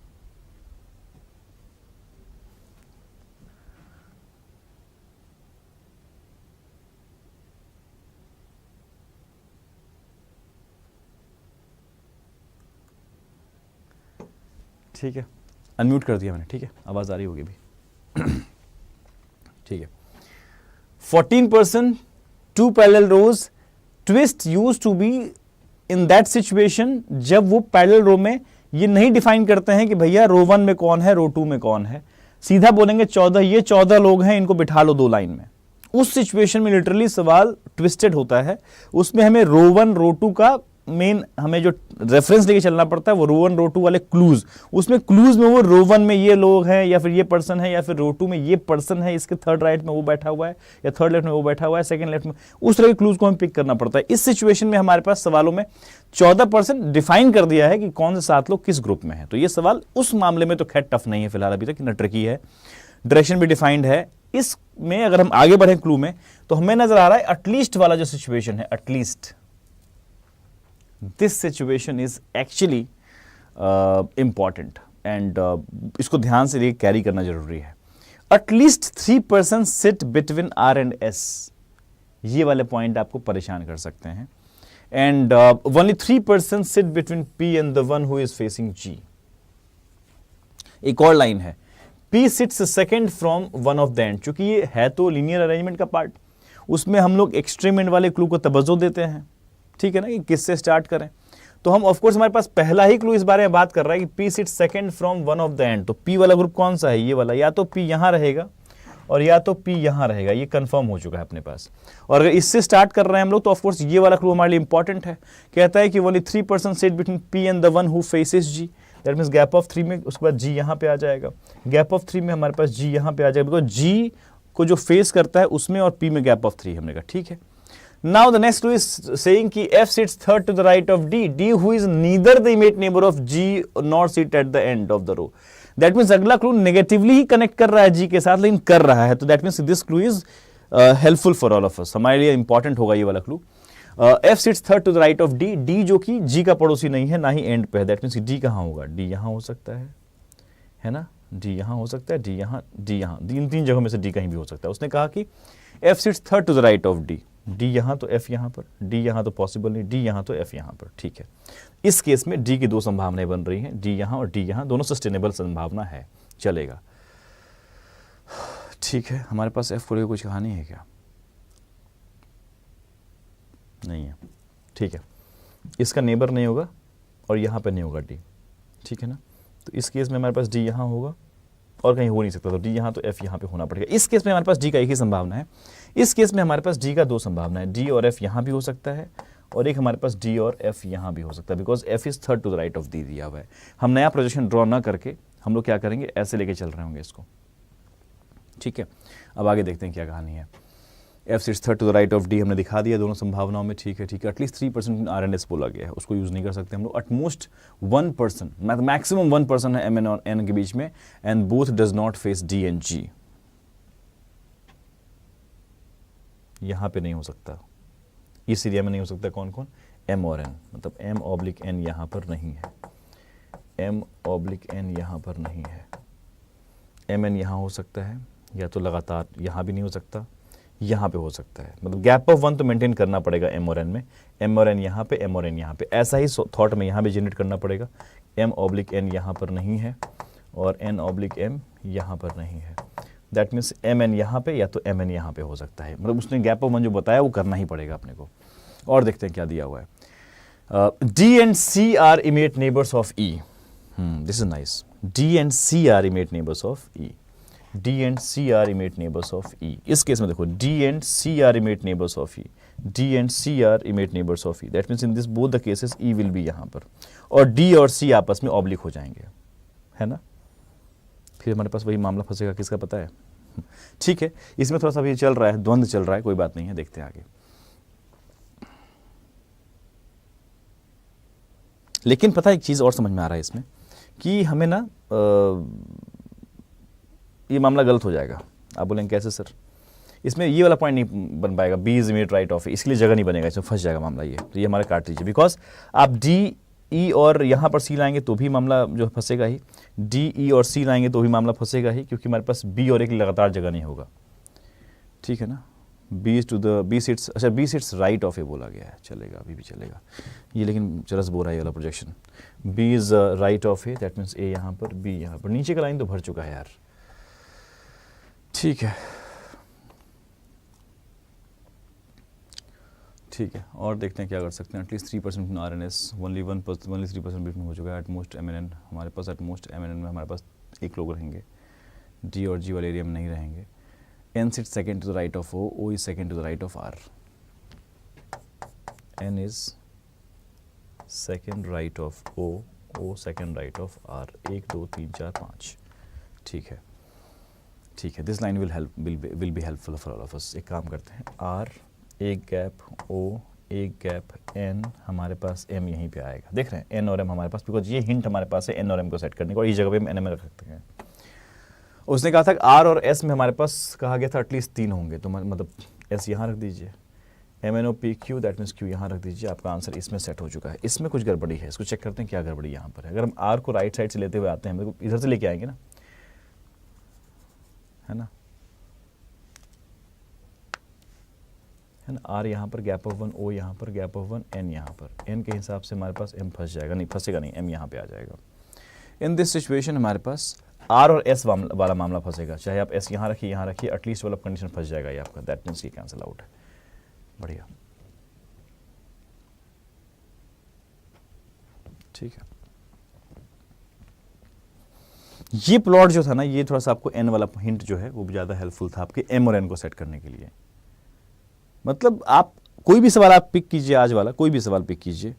ठीक है, अनम्यूट कर दिया मैंने, ठीक है, आवाज आ रही होगी अभी। ठीक है, 14% to parallel rows twist used to be in that situation जब वो पैरेलल रो में ये नहीं डिफाइन करते हैं कि भैया रो 1 में कौन है, रो 2 में कौन है, सीधा बोलेंगे 14, ये 14 लोग हैं, इनको बिठा लो 2 लाइन में। उस सिचुएशन में लिटरली सवाल ट्विस्टेड होता है, उसमें हमें रो 1 रो 2 का मेन हमें जो रेफरेंस लेके चलना पड़ता है वो रो 1 रो 2 वाले क्लूज, उसमें क्लूज में वो रो 1 में ये लोग हैं या फिर ये पर्सन है या फिर रो 2 में ये पर्सन है, इसके थर्ड राइट में वो बैठा हुआ है या थर्ड लेफ्ट में वो बैठा हुआ है, सेकंड लेफ्ट में, उस तरह के क्लूज को हमें पिक करना पड़ता है। इस सिचुएशन में हमारे पास सवालों में 14% डिफाइन कर दिया है कि कौन से 7 लोग किस ग्रुप में है। तो ये सवाल उस मामले में तो खैर टफ नहीं है फिलहाल अभी तक, ना ट्रिकी है, डायरेक्शन भी डिफाइंड है। इसमें अगर हम आगे बढ़े क्लू में तो हमें नजर आ रहा है एटलीस्ट वाला जो सिचुएशन है, at least this situation is actually important and इसको ध्यान से लेकर कैरी करना जरूरी है। At least 3% sit between R and S, ये वाले पॉइंट आपको परेशान कर सकते हैं। And only 3% sit between P and the one who is facing G. एक और लाइन है, P sits second from one of the end, चूंकि ये है तो लीनियर अरेंजमेंट का पार्ट, उसमें हम लोग एक्सट्रीम एंड वाले क्लू को तवज्जो देते हैं, ठीक है ना, कि किससे स्टार्ट करें। तो हम ऑफ कोर्स हमारे पास पहला ही क्लू इस बारे में बात कर रहा है कि P sits second from one of the end, तो P वाला ग्रुप कौन सा है, ये वाला, या तो P यहां रहेगा और या तो P यहां रहेगा, ये कंफर्म हो चुका है अपने पास। और अगर इससे स्टार्ट कर रहे हैं हम लोग तो ऑफ कोर्स ये वाला क्लू हमारे लिए इंपॉर्टेंट है, कहता है कि only 3% sit between P and the one who faces G, that means gap of 3 में उसके बाद G यहाँ पे आ जाएगा, गैप ऑफ 3 में हमारे पास G यहाँ पे आ जाएगा, बिकॉज G को जो फेस करता है उसमें और P में गैप ऑफ 3 हमने कहा, ठीक है। Now the next clue is saying कि F sits third to the right of D, D who is neither the immediate neighbor of G nor sit at the end of the row, that means अगला क्लू नेगेटिवली ही कनेक्ट कर रहा है G के साथ, लेकिन कर रहा है, तो that means this clue is helpful for all of अस, हमारे लिए इंपॉर्टेंट होगा ये वाला clue. F sits third to the right of D, D जो कि G का पड़ोसी नहीं है, ना ही एंड पे है, दैट मीन्स D कहाँ होगा, D यहाँ हो सकता है ना, D यहाँ हो सकता है, D यहाँ, इन 3 जगहों में से D कहीं भी हो सकता है। उसने कहा कि F sits third to the right of D, D यहाँ तो F यहाँ पर, D यहाँ तो पॉसिबल नहीं, D यहाँ तो F यहाँ पर, ठीक है। इस केस में D की 2 संभावनाएं बन रही हैं, D यहाँ और D यहाँ, दोनों सस्टेनेबल संभावना है, चलेगा, ठीक है। हमारे पास F को लेकर कुछ कहानी है क्या, नहीं है, ठीक है। इसका नेबर नहीं होगा और यहाँ पे नहीं होगा D, ठीक है ना, तो इस केस में हमारे पास D यहाँ होगा और कहीं हो नहीं सकता, तो D यहाँ तो F यहाँ पे होना पड़ेगा। इस केस में हमारे पास D का एक ही संभावना है, इस केस में हमारे पास D का 2 संभावना है, D और F यहाँ भी हो सकता है और एक हमारे पास D और F यहाँ भी हो सकता है, because F is third to the right of D दिया हुआ है। हम नया प्रोजेक्शन ड्रॉ ना करके हम लोग क्या करेंगे, ऐसे लेके चल रहे होंगे इसको, ठीक है। अब आगे देखते हैं क्या कहानी है। F sits third to the right of D हमने दिखा दिया दोनों संभावनाओं में, ठीक है, ठीक है। एटलीस्ट 3% RNS बोला गया है, उसको यूज नहीं कर सकते हम लोग। एटमोस्ट 1%, मैक्सिमम 1% है M और N के बीच में, and both does not face D and G, यहां पे नहीं हो सकता, इस एरिया में नहीं हो सकता। कौन कौन, M और N, मतलब M/N यहां पर नहीं है, M/N यहां पर नहीं है, MN यहां हो सकता है, या तो लगातार यहां भी नहीं हो सकता, यहाँ पे हो सकता है, मतलब गैप ऑफ 1 तो मेंटेन करना पड़ेगा M और N में, M और N यहाँ पे, M और N यहाँ पे, ऐसा ही थॉट में यहाँ भी जनरेट करना पड़ेगा। M/N यहाँ पर नहीं है और N/M यहाँ पर नहीं है, दैट मीन्स MN यहाँ पे या तो MN यहाँ पे हो सकता है, मतलब उसने गैप ऑफ 1 जो बताया वो करना ही पड़ेगा अपने को। और देखते हैं क्या दिया हुआ है। D and C are immediate neighbors of E, this is nice, D and C are immediate neighbors of E, D and C are immediate neighbors of E। इस केस में देखो D and C are immediate neighbors of E, D and C are immediate neighbors of E, that means in this both the cases E will be यहाँ पर, और D और C आपस में ऑब्लिक हो जाएंगे, है ना। फिर हमारे पास वही मामला फंसेगा, किसका पता है, ठीक है। इसमें थोड़ा सा भी चल रहा है, द्वंद्व चल रहा है, कोई बात नहीं है, देखते हैं आगे। लेकिन पता है एक चीज और समझ में आ रहा है इसमें कि हमें ना ये मामला गलत हो जाएगा। आप बोलेंगे कैसे सर, इसमें ये वाला पॉइंट नहीं बन पाएगा, B is immediate right of, इसके लिए जगह नहीं बनेगा, इसमें फंस जाएगा मामला ये, तो ये हमारा काट दीजिए, बिकॉज आप D ई और यहाँ पर सी लाएंगे तो भी मामला जो फंसेगा ही, डी ई और सी लाएंगे तो भी मामला फंसेगा ही, क्योंकि हमारे पास बी और ए की लगातार जगह नहीं होगा, ठीक है ना। B to the B seats, अच्छा B seats right of A बोला गया है, चलेगा अभी भी चलेगा ये, लेकिन चरस बोल रहा है ये वाला projection. B is right of A, that means A यहाँ पर, बी यहाँ पर, नीचे का लाइन तो भर चुका है यार, ठीक है ठीक है। और देखते हैं क्या कर सकते हैं। At least 3% R N S, only 3% बीट में हो चुका है। एटमोस्ट एम एन एन हमारे पास, एटमोस्ट एम एन एन में हमारे पास एक लोग रहेंगे, डी और जी वाले एरिया में नहीं रहेंगे। N sits second to the right of O, O is second to the right of R. N is second right of O, O second right of R. 1 2 3 4 5, ठीक है ठीक है। This line will be helpful for all of अस। एक काम करते हैं, R एक गैप O, एक गैप N, हमारे पास M यहीं पे आएगा, देख रहे हैं N और M हमारे पास, बिकॉज ये हिंट हमारे पास है N और M को सेट करने को, और इस जगह पे हम N M रख सकते हैं। उसने कहा था कि आर और एस में हमारे पास कहा गया था एटलीस्ट 3 होंगे, तो मतलब एस यहाँ रख दीजिए, M N O P Q, that means Q यहाँ रख दीजिए, आपका आंसर इसमें सेट हो चुका है। इसमें कुछ गड़बड़ी है, इसको चेक करते हैं क्या गड़बड़ी यहाँ पर है। अगर हम आर को राइट साइड से लेते हुए आते हैं, इधर से लेके आएंगे ना, है ना, है ना, आर यहाँ पर गैप ऑफ 1, ओ यहाँ पर गैप ऑफ 1, एन यहाँ पर, एन के हिसाब से हमारे पास एम फंस जाएगा, नहीं फंसेगा नहीं, एम यहाँ पे आ जाएगा। इन दिस सिचुएशन हमारे पास आर और एस वाला मामला फंसेगा, चाहे आप एस यहाँ रखिए यहाँ रखिए, एटलीस्ट वाला कंडीशन फंस जाएगा ये आपका, दैट मीन्स ये कैंसिल आउट है। बढ़िया, ठीक है। ये प्लॉट जो था ना, ये थोड़ा सा आपको एन वाला हिंट जो है वो ज़्यादा हेल्पफुल था आपके एम और एन को सेट करने के लिए। मतलब आप कोई भी सवाल आप पिक कीजिए, आज वाला कोई भी सवाल पिक कीजिए,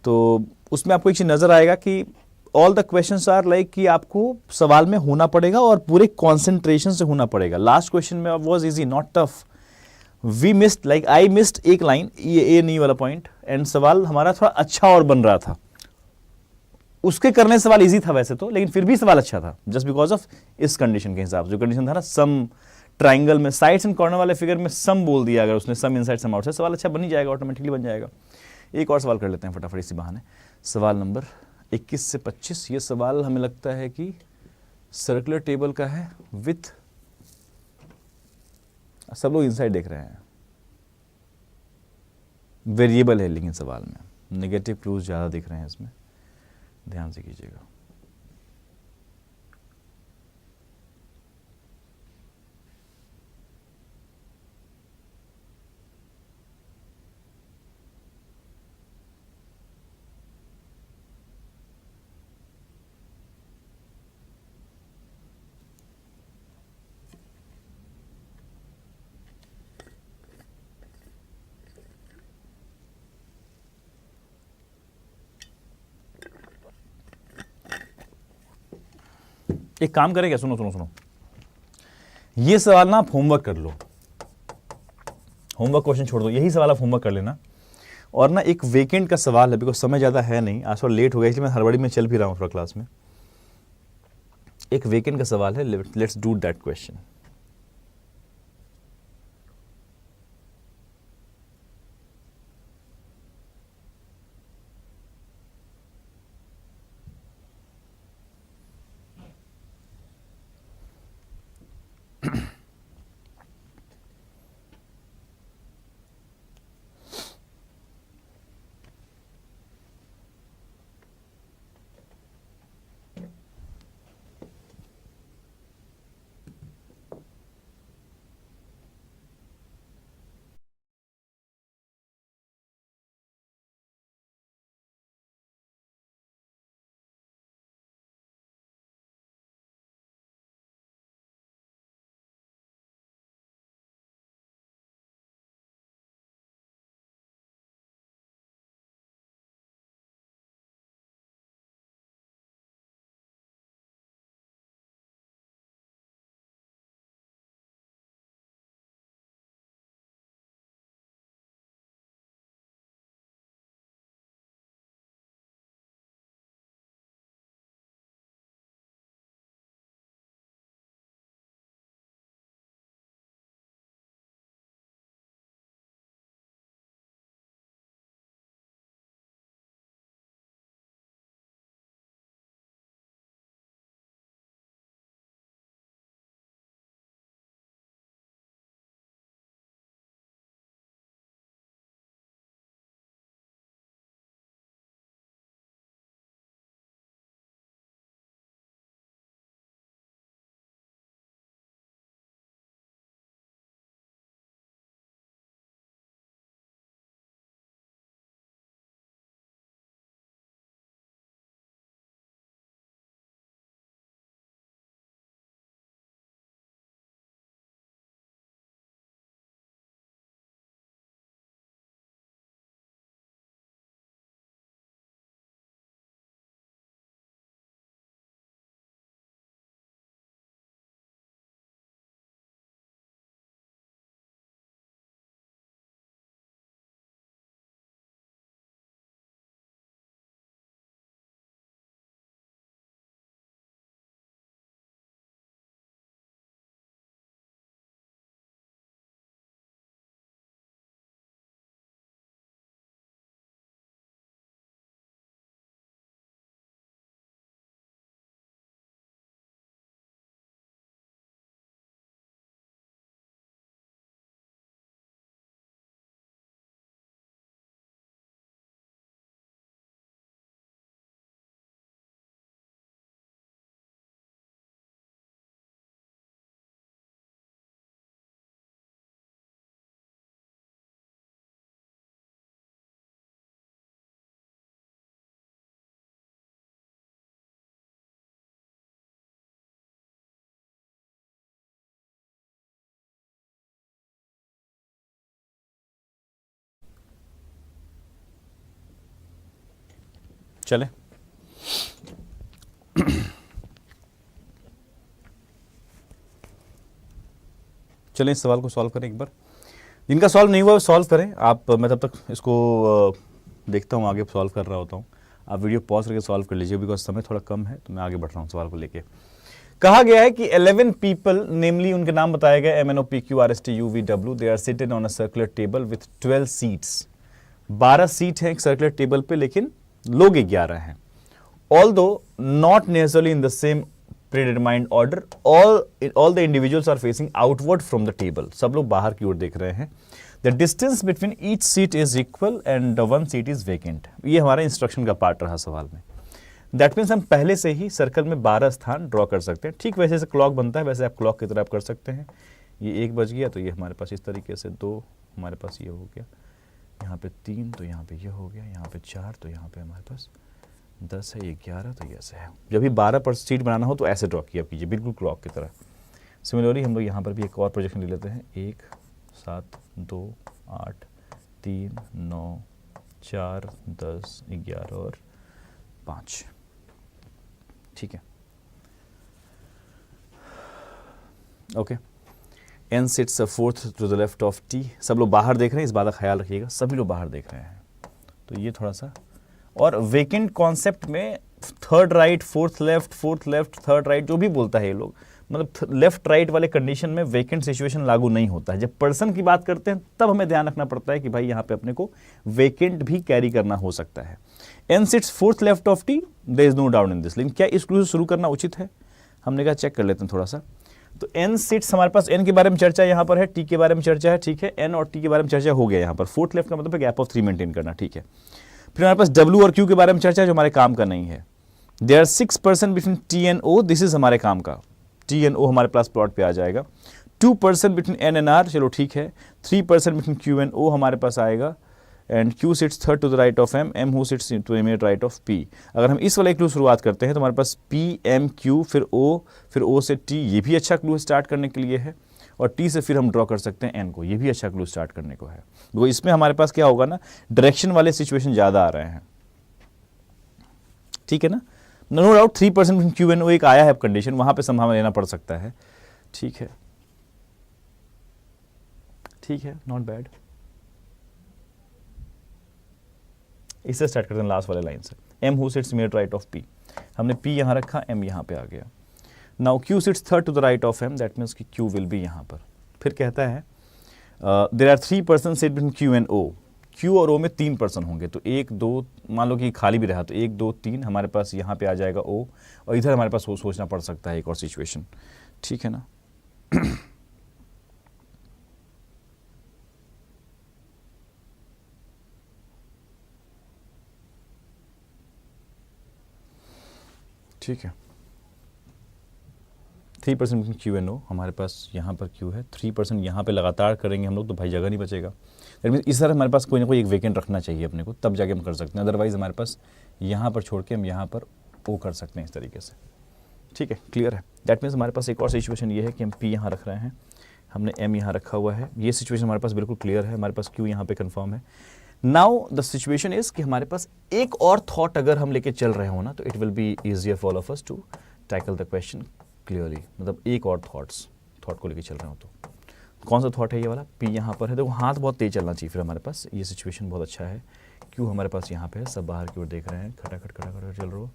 तो उसमें आपको एक चीज नजर आएगा कि all the questions are like कि आपको सवाल में होना पड़ेगा और पूरे कॉन्सेंट्रेशन से होना पड़ेगा। लास्ट क्वेश्चन में was easy, not tough. We missed, like I missed एक लाइन, ये ए नहीं वाला पॉइंट, एंड सवाल हमारा थोड़ा अच्छा और बन रहा था। उसके करने सवाल इजी था वैसे तो, लेकिन फिर भी सवाल अच्छा था, जस्ट बिकॉज ऑफ इस कंडीशन के हिसाब से। जो कंडीशन था ना, सम ट्राइंगल में साइड्स एंड कॉर्नर वाले फिगर में सम बोल दिया, अगर उसने सम इनसाइड सम आउटसाइड, सवाल अच्छा बन ही जाएगा, ऑटोमेटिकली बन जाएगा। एक और सवाल कर लेते हैं फटाफट इसी बहाने। सवाल नंबर 21 से 25, ये सवाल हमें लगता है कि सर्कुलर टेबल का है, विथ, सब लोग इनसाइड देख रहे हैं, वेरिएबल है लेकिन सवाल में नेगेटिव क्लूज ज़्यादा दिख रहे हैं इसमें, ध्यान से कीजिएगा। एक काम करें क्या, सुनो सुनो सुनो, ये सवाल ना आप होमवर्क कर लो, होमवर्क क्वेश्चन छोड़ दो, यही सवाल आप होमवर्क कर लेना। और ना एक वीकेंड का सवाल है, बिकॉज समय ज़्यादा है नहीं, आज थोड़ा लेट हो गया, इसलिए मैं हड़बड़ी में चल भी रहा हूँ थोड़ा क्लास में। एक वीकेंड का सवाल है, लेट्स डू दैट क्वेश्चन। चले चलें इस सवाल को सॉल्व करें एक बार। जिनका सॉल्व नहीं हुआ वो सॉल्व करें आप, मैं तब तक इसको देखता हूँ, आगे सॉल्व कर रहा होता हूँ। आप वीडियो पॉज करके सॉल्व कर लीजिए, बिकॉज समय थोड़ा कम है तो मैं आगे बढ़ रहा हूँ सवाल को लेके। कहा गया है कि 11 पीपल, नेमली उनके नाम बताए गए MNOPQRSTUVW, they are seated on a circular table with 12 seats. 12 seat हैं एक सर्कुलर टेबल पे, लेकिन लोग 11 हैं। Although not necessarily in the same predetermined order, all the individuals are facing outward from the table. सब लोग बाहर की ओर देख रहे हैं। The distance between each seat is equal and one seat is vacant. ये हमारा इंस्ट्रक्शन का पार्ट रहा सवाल में। That means हम पहले से ही सर्कल में 12 स्थान ड्रॉ कर सकते हैं। ठीक वैसे से क्लॉक बनता है, वैसे आप क्लॉक की तरह आप कर सकते हैं। ये 1 बज गया तो ये हमारे पास इस तरीके से 2, हमारे पास ये हो गया, यहाँ पे 3 तो यहाँ पे ये हो गया, यहाँ पे 4 तो यहाँ पे हमारे पास 10 है, ये 11 तो ये ऐसे है। जब भी 12 पर सीट बनाना हो तो ऐसे ड्रॉ किया कीजिए, बिल्कुल क्लॉक की तरह। सिमिलरली हम लोग यहाँ पर भी एक और प्रोजेक्शन ले लेते हैं। 1 7 2 8 3 9 4 10 11 और 5। ठीक है, okay. N sits a fourth to the left of T। सब लोग बाहर देख रहे हैं, इस बात का ख्याल रखिएगा, सभी लोग बाहर देख रहे हैं। तो ये थोड़ा सा, और वेकेंट कॉन्सेप्ट में third right, fourth left, third right जो भी बोलता है ये लोग, मतलब लेफ्ट राइट वाले कंडीशन में वेकेंट सिचुएशन लागू नहीं होता है। जब पर्सन की बात करते हैं तब हमें ध्यान रखना पड़ता है कि भाई यहाँ पे अपने को वेकेंट भी कैरी करना हो सकता है। N sits fourth left of T, there is no doubt in this। लेकिन क्या इस क्लू से शुरू करना उचित है? हमने कहा चेक कर लेते हैं थोड़ा सा। तो N सीट्स हमारे पास, N के बारे में चर्चा यहाँ पर है, T के बारे में चर्चा है, ठीक है। N और T के बारे में चर्चा हो गया यहाँ पर। फोर्थ लेफ्ट का मतलब है गैप ऑफ 3 मेंटेन करना, ठीक है। फिर हमारे पास W और Q के बारे में चर्चा है जो हमारे काम का नहीं है। There are 6 person between T and O, this is हमारे काम का। T एंड O हमारे पास प्लॉट पे आ जाएगा। 2 person between N and R, चलो ठीक है। 3 person between Q and O हमारे पास आएगा। And Q sits third to the right of M, M who sits to immediate right of P। अगर हम इस वाले क्लू शुरुआत करते हैं तो हमारे पास P M Q फिर O, फिर O से T, ये भी अच्छा क्लू स्टार्ट करने के लिए है। और T से फिर हम ड्रॉ कर सकते हैं N को, ये भी अच्छा क्लू स्टार्ट करने को है। वो इसमें हमारे पास क्या होगा ना, डायरेक्शन वाले सिचुएशन ज़्यादा आ रहे हैं, ठीक है ना। नो डाउट 3 पर्सन Q एंड O एक आया है कंडीशन, वहां पे संभावना लेना पड़ सकता है, ठीक है, ठीक है, नॉट बैड। इससे स्टार्ट करते हैं लास्ट वाले लाइन से। M who sits immediate right of P, हमने P यहाँ रखा, M यहाँ पे आ गया। Now Q sits third to the right of M, that means कि Q विल बी यहाँ पर। फिर कहता है there are 3 person sit between Q and O, Q और O में 3 पर्सन होंगे। तो 1 2, मान लो कि खाली भी रहा तो 1 2 3 हमारे पास यहाँ पे आ जाएगा O, और इधर हमारे पास सोचना पड़ सकता है एक और सिचुएशन, ठीक है ना। ठीक है, 3 पर्सन Q एंड O, हमारे पास यहाँ पर Q है, 3 पर्सन यहाँ पे लगातार करेंगे हम लोग तो भाई जगह नहीं बचेगा। दैट मीन्स इस तरह हमारे पास कोई ना कोई एक वेकेंट रखना चाहिए अपने को, तब जाके हम कर सकते हैं। अदरवाइज हमारे पास यहाँ पर छोड़ के हम यहाँ पर O कर सकते हैं इस तरीके से, ठीक है, क्लियर है। दैट मीन्स हमारे पास एक और सिचुएशन ये है कि हम P यहाँ रख रहे हैं, हमने M यहाँ रखा हुआ है। ये सिचुएशन हमारे पास बिल्कुल क्लियर है, हमारे पास Q यहाँ पे कन्फर्म है। नाउ द सिचुएशन इज कि हमारे पास एक और थॉट अगर हम लेके चल रहे हो ना, तो it will be easier for all of us to tackle the question clearly. मतलब एक और थॉट को लेके चल रहे हो तो कौन सा थॉट है ये वाला? P यहाँ पर है, देखो हाथ बहुत तेज चलना चाहिए फिर हमारे पास। ये सिचुएशन बहुत अच्छा है। Q हमारे पास यहाँ पे है, सब बाहर की ओर देख रहे हैं, खटाखट चल रहा हो,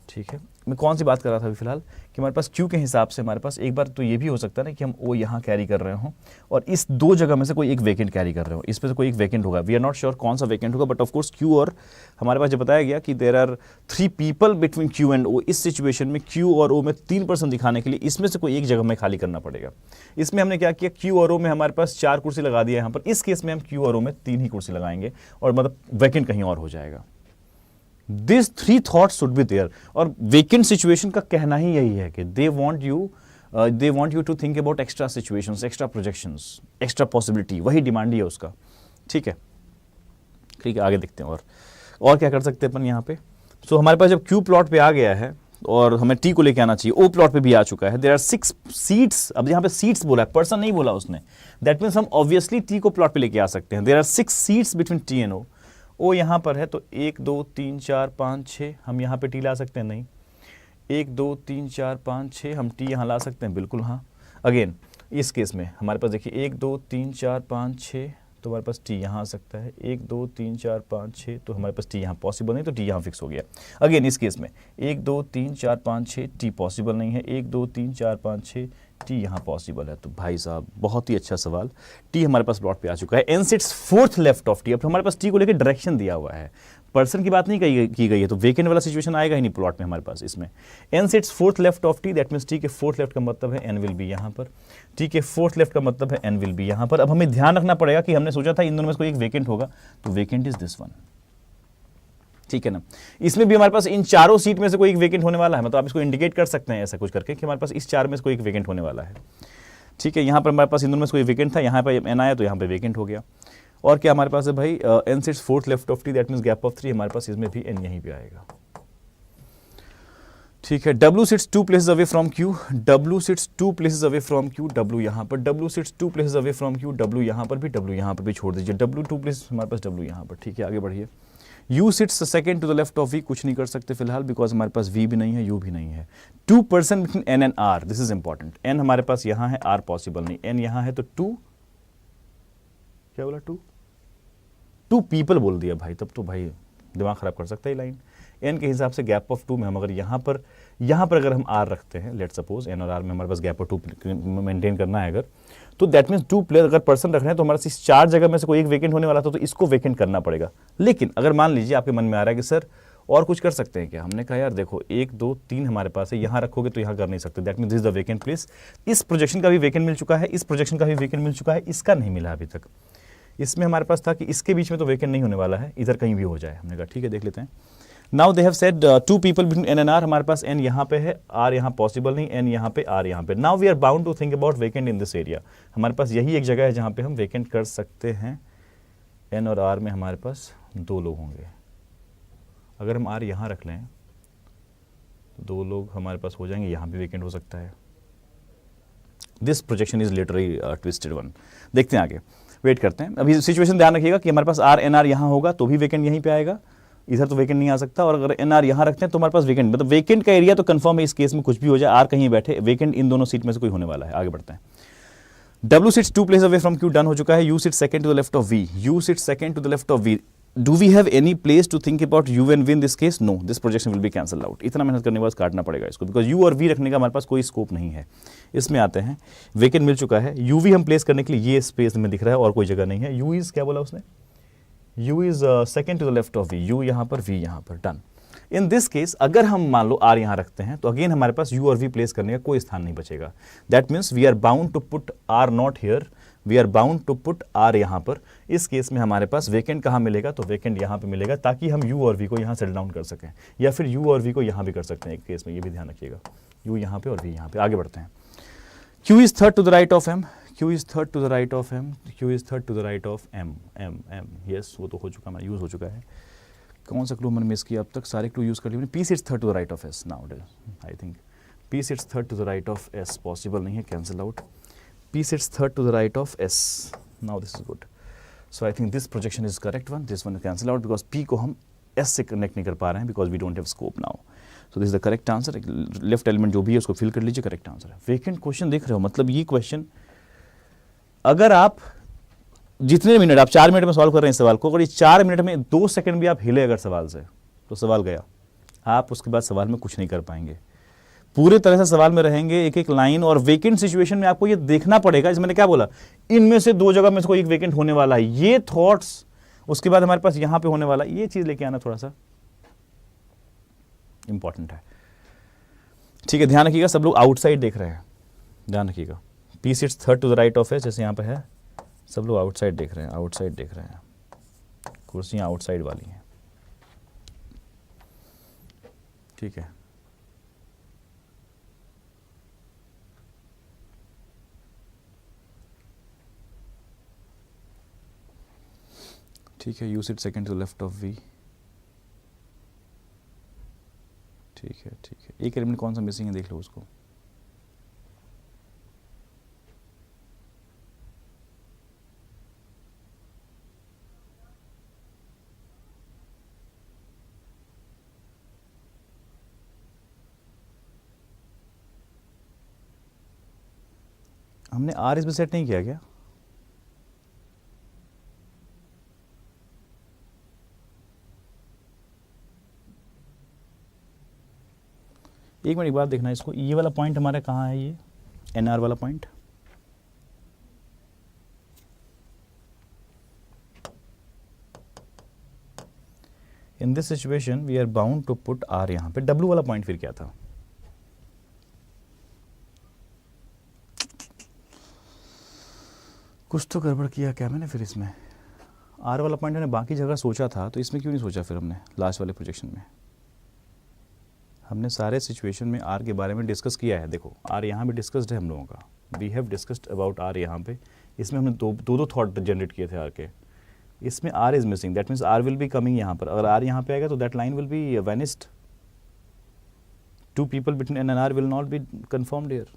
ठीक है। मैं कौन सी बात कर रहा था अभी फिलहाल कि हमारे पास Q के हिसाब से हमारे पास एक बार तो ये भी हो सकता है ना कि हम O यहाँ कैरी कर रहे हों और इस 2 जगह में से कोई एक वेकेंट कैरी कर रहे हो, इसमें से कोई एक वेकेंट होगा। वी आर नॉट श्योर कौन सा वेकेंट होगा, बट ऑफ कोर्स Q और हमारे पास जो बताया गया कि there are 3 people between Q and O, इस सिचुएशन में Q और O में 3 पर्सन दिखाने के लिए इसमें से कोई एक जगह में खाली करना पड़ेगा। इसमें हमने क्या किया, Q और O में हमारे पास 4 कुर्सी लगा दिया यहाँ पर। इस केस में हम Q और O में 3 ही कुर्सी लगाएंगे और मतलब वेकेंट कहीं और हो जाएगा। These 3 thoughts should be there। और वेकेंट सिचुएशन का कहना ही यही है कि they want you to think about extra situations, extra projections, extra possibility, वही डिमांड ही है उसका, ठीक है। ठीक है, आगे देखते हैं और क्या कर सकते हैं अपन यहाँ पे। सो हमारे पास जब Q प्लॉट पे आ गया है और हमें T को लेके आना चाहिए, O प्लॉट पे भी आ चुका है। देयर आर 6 सीट्स, अब यहाँ पे सीट्स बोला है, पर्सन नहीं बोला उसने। दैट मीन्स हम ऑब्वियसली T को प्लॉट पे लेके आ सकते हैं। There are 6 seats between T and O, O यहाँ पर है तो 1 2 3 4 5 6 हम यहाँ पे टी ला सकते हैं, नहीं। 1 2 3 4 5 6 हम टी यहाँ ला सकते हैं, बिल्कुल हाँ। अगेन इस केस में हमारे पास देखिए 1 2 3 4 5 6 तो हमारे पास टी यहाँ आ सकता है, 1 2 3 4 5 6 तो हमारे पास टी यहाँ पॉसिबल नहीं, तो टी यहाँ फिक्स हो गया। अगेन इस केस में 1 2 3 4 5 6 टी पॉसिबल नहीं है, 1 2 3 4 5 6 टी यहाँ पॉसिबल है। तो भाई साहब बहुत ही अच्छा सवाल, टी हमारे पास प्लॉट पे आ चुका है। N sits fourth left of T. अब हमारे पास टी को लेकर डायरेक्शन दिया हुआ है, पर्सन की बात नहीं की गई है, तो वेकेंट वाला सिचुएशन आएगा ही नहीं प्लॉट में हमारे पास। इसमें N sits fourth left of T, that means T के फोर्थ लेफ्ट का मतलब है एन विल बी यहाँ पर, टी के फोर्थ लेफ्ट का मतलब है एन विल बी यहाँ पर। अब हमें ध्यान रखना पड़ेगा कि हमने सोचा था इन दोनों में से कोई एक वेकेंट होगा, तो वेकेंट इज दिस वन, ठीक है ना। इसमें भी हमारे पास इन चारों सीट में से कोई एक वेकेंट होने वाला है, मतलब आप इसको इंडिकेट कर सकते हैं ऐसा कुछ करके कि हमारे पास इस चार में से कोई एक वेकेंट होने वाला है, ठीक है। यहाँ पर हमारे पास इन दोनों में से कोई वेकेंट था, यहाँ पर एन आया तो यहाँ पे वेकेंट हो गया। और क्या हमारे पास है भाई, N sits fourth left of T, that means gap of 3, हमारे पास इसमें भी एन यहीं पे आएगा, ठीक है। W sits 2 places away from Q, W sits 2 places away from Q, W यहाँ पर, W sits 2 places away from Q, W यहाँ पर भी, W यहाँ पर भी छोड़ दीजिए, W 2 प्लेसेस हमारे पास W यहाँ पर, ठीक है। आगे बढ़िए। U sits second to the left of V, कुछ नहीं कर सकते फिलहाल बिकॉज हमारे पास V भी नहीं है, U भी नहीं है। 2 person between N and R, this is important. N हमारे पास यहाँ है, R पॉसिबल नहीं, N यहाँ है तो 2, क्या बोला 2 पीपल बोल दिया भाई, तब तो भाई दिमाग खराब कर सकता है लाइन। एन के हिसाब से गैप ऑफ 2 में हम अगर यहाँ पर अगर हम आर रखते हैं, लेट सपोज एन और आर में हमारे पास गैप ऑफ 2 मेंटेन करना है अगर, तो दैट मीन्स 2 प्लेयर अगर पर्सन रख रहे हैं तो हमारे पास इस 4 जगह में से कोई एक वेकेंट होने वाला था, तो इसको वेकेंट करना पड़ेगा। लेकिन अगर मान लीजिए आपके मन में आ रहा है कि सर और कुछ कर सकते हैं क्या, हमने कहा यार देखो 1 2 3 हमारे पास है, यहाँ रखोगे तो यहाँ कर नहीं सकते, that means this is the vacant place. इस प्रोजेक्शन का भी वेकेंट मिल चुका है, इस प्रोजेक्शन का भी वेकेंट मिल चुका है, इसका नहीं मिला अभी तक। इसमें हमारे पास था कि इसके बीच में तो वेकेंट नहीं होने वाला है, इधर कहीं भी हो जाए, हमने कहा ठीक है देख लेते हैं। Now they have said 2 people between N and R, हमारे पास एन यहाँ पे है, आर यहाँ पॉसिबल नहीं, एन यहाँ पे, आर यहाँ पे। Now we are bound to think about vacant in this area, हमारे पास यही एक जगह है जहाँ पे हम वेकेंट कर सकते हैं। एन और आर में हमारे पास 2 लोग होंगे, अगर हम आर यहाँ रख लें तो 2 लोग हमारे पास हो जाएंगे, यहाँ भी वेकेंट हो सकता है। This projection is literally twisted one. देखते हैं आगे, वेट करते हैं। अभी सिचुएशन ध्यान रखिएगा कि हमारे पास आर एन आर यहाँ होगा तो भी वेकेंट यहीं पे आएगा, इधर तो वेकेंट नहीं आ सकता। और अगर एन आर यहाँ रखते हैं तो हमारे पास वेकेंट, मतलब वेकेंट का एरिया तो कंफर्म है इस केस में, कुछ भी हो जाए आर कहीं बैठे, वेकेंट इन दोनों सीट में से कोई होने वाला है। आगे बढ़ते हैं। W sits 2 place away from Q, done हो चुका है। U sits second to the left of V, U sits second to the left of V। Do we have any place to think about U and V in this case? No, this projection will be cancel out. इतना मेहनत करने के बाद काटना पड़ेगा इसको, बिकॉज U और V रखने का हमारे पास कोई स्कोप नहीं है। इसमें आते हैं, वेकेंट मिल चुका है, UV हम प्लेस करने के लिए ये स्पेस में दिख रहा है और कोई जगह नहीं है। U इज, क्या बोला उसने, U is second to the left of V, U यहाँ पर, V यहाँ पर, डन। इन दिस केस अगर हम मान लो R यहाँ रखते हैं तो अगेन हमारे पास U और V प्लेस करने का कोई स्थान नहीं बचेगा। That means we are bound to put R not here, we are bound to put R यहाँ पर। इस केस में हमारे पास वेकेंट कहाँ मिलेगा, तो वेकेंट यहाँ पे मिलेगा, ताकि हम U और V को यहाँ सेटल डाउन कर सकें, या फिर U और V को यहाँ भी कर सकते हैं एक केस में, ये भी ध्यान रखिएगा, U यहाँ पे और V यहाँ पे। आगे बढ़ते हैं। Q is third to the right of M, Q is third to the right of M, Q is third to the right of M, M, M, yes वो तो हो चुका, हमारा यूज हो चुका है। कौन सा क्लू मैंने मिस किया अब तक, सारे क्लू यूज कर लिए। P sits third to the right of S, now I think P sits third to the right of S possible नहीं है, cancel out. P sits third to the right of S. Now this is good. So I think this projection is correct one. This one is cancel out because P को हम S से कनेक्ट नहीं कर पा रहे हैं because we don't have scope now. So this is the correct answer. Left element जो भी है उसको फिल कर लीजिए, करेक्ट आंसर है। वेकेंट क्वेश्चन देख रहे हो, मतलब ये क्वेश्चन अगर आप जितने मिनट, आप 4 मिनट में सॉल्व कर रहे हैं इस सवाल को, अगर ये 4 मिनट में 2 सेकंड भी आप हिले अगर सवाल से, तो सवाल गया, आप उसके बाद सवाल में कुछ नहीं कर पाएंगे। पूरे तरह से सवाल में रहेंगे, एक एक लाइन। और वेकेंट सिचुएशन में आपको ये देखना पड़ेगा, जैसे मैंने क्या बोला, इनमें से 2 जगह में से कोई एक वेकेंट होने वाला है, ये थॉट्स, उसके बाद हमारे पास यहां पे होने वाला, ये चीज लेके आना थोड़ा सा इंपॉर्टेंट है, ठीक है। ध्यान रखिएगा, सब लोग आउटसाइड देख रहे हैं, ध्यान रखिएगा। P sits third to the right of S, जैसे यहाँ पे है, सब लोग आउटसाइड देख रहे हैं, आउटसाइड देख रहे हैं, कुर्सियां आउटसाइड वाली हैं, ठीक है। ठीक है, U sit second to left of V, ठीक है ठीक है। एक एलिमेंट कौन सा मिसिंग है देख लो उसको। हमने आर इसमें सेट नहीं किया क्या? एक मिनट एक बात देखना इसको, ये वाला पॉइंट हमारा कहाँ है, ये एनआर वाला point? In this situation we are bound to put R. यहाँ पे डब्ल्यू वाला पॉइंट फिर क्या था? कुछ तो गड़बड़ किया क्या मैंने फिर इसमें? आर वाला पॉइंट मैंने बाकी जगह सोचा था, तो इसमें क्यों नहीं सोचा फिर हमने लास्ट वाले प्रोजेक्शन में? हमने सारे सिचुएशन में आर के बारे में डिस्कस किया है। देखो आर यहाँ भी डिस्कस्ड है हम लोगों का, we have discussed about R. यहाँ पे इसमें हमने दो थॉट जनरेट किए थे आर के। इसमें R is missing, that means R will be coming यहाँ पर। अगर आर यहाँ पे आएगा तो that line will be vanished. Two people between N and R will not be confirmed here.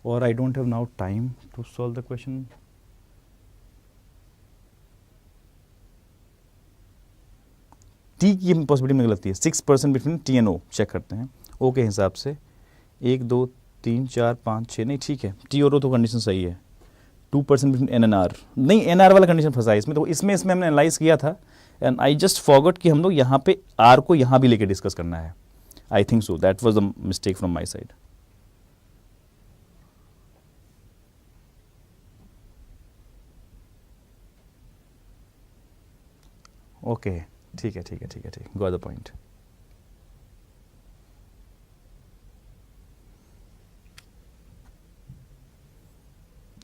or I don't have now time to solve the question. T की पॉसिबिलिटी में गलती है, 6% between T and O. Check करते हैं ओ के हिसाब से 1 2 3 4 5 6, नहीं ठीक है, टी और ओ तो कंडीशन सही है। 2% बिटवीन एन एन आर, नहीं एन आर वाला कंडीशन फंसा है इसमें। तो इसमें हमने एनालाइज किया था एंड आई जस्ट फॉरगॉट कि हम लोग यहाँ पे आर को यहाँ भी लेके डिस्कस करना है। आई think so, that was the mistake from my side. Okay ठीक है ठीक है ठीक है ठीक, गॉट द पॉइंट।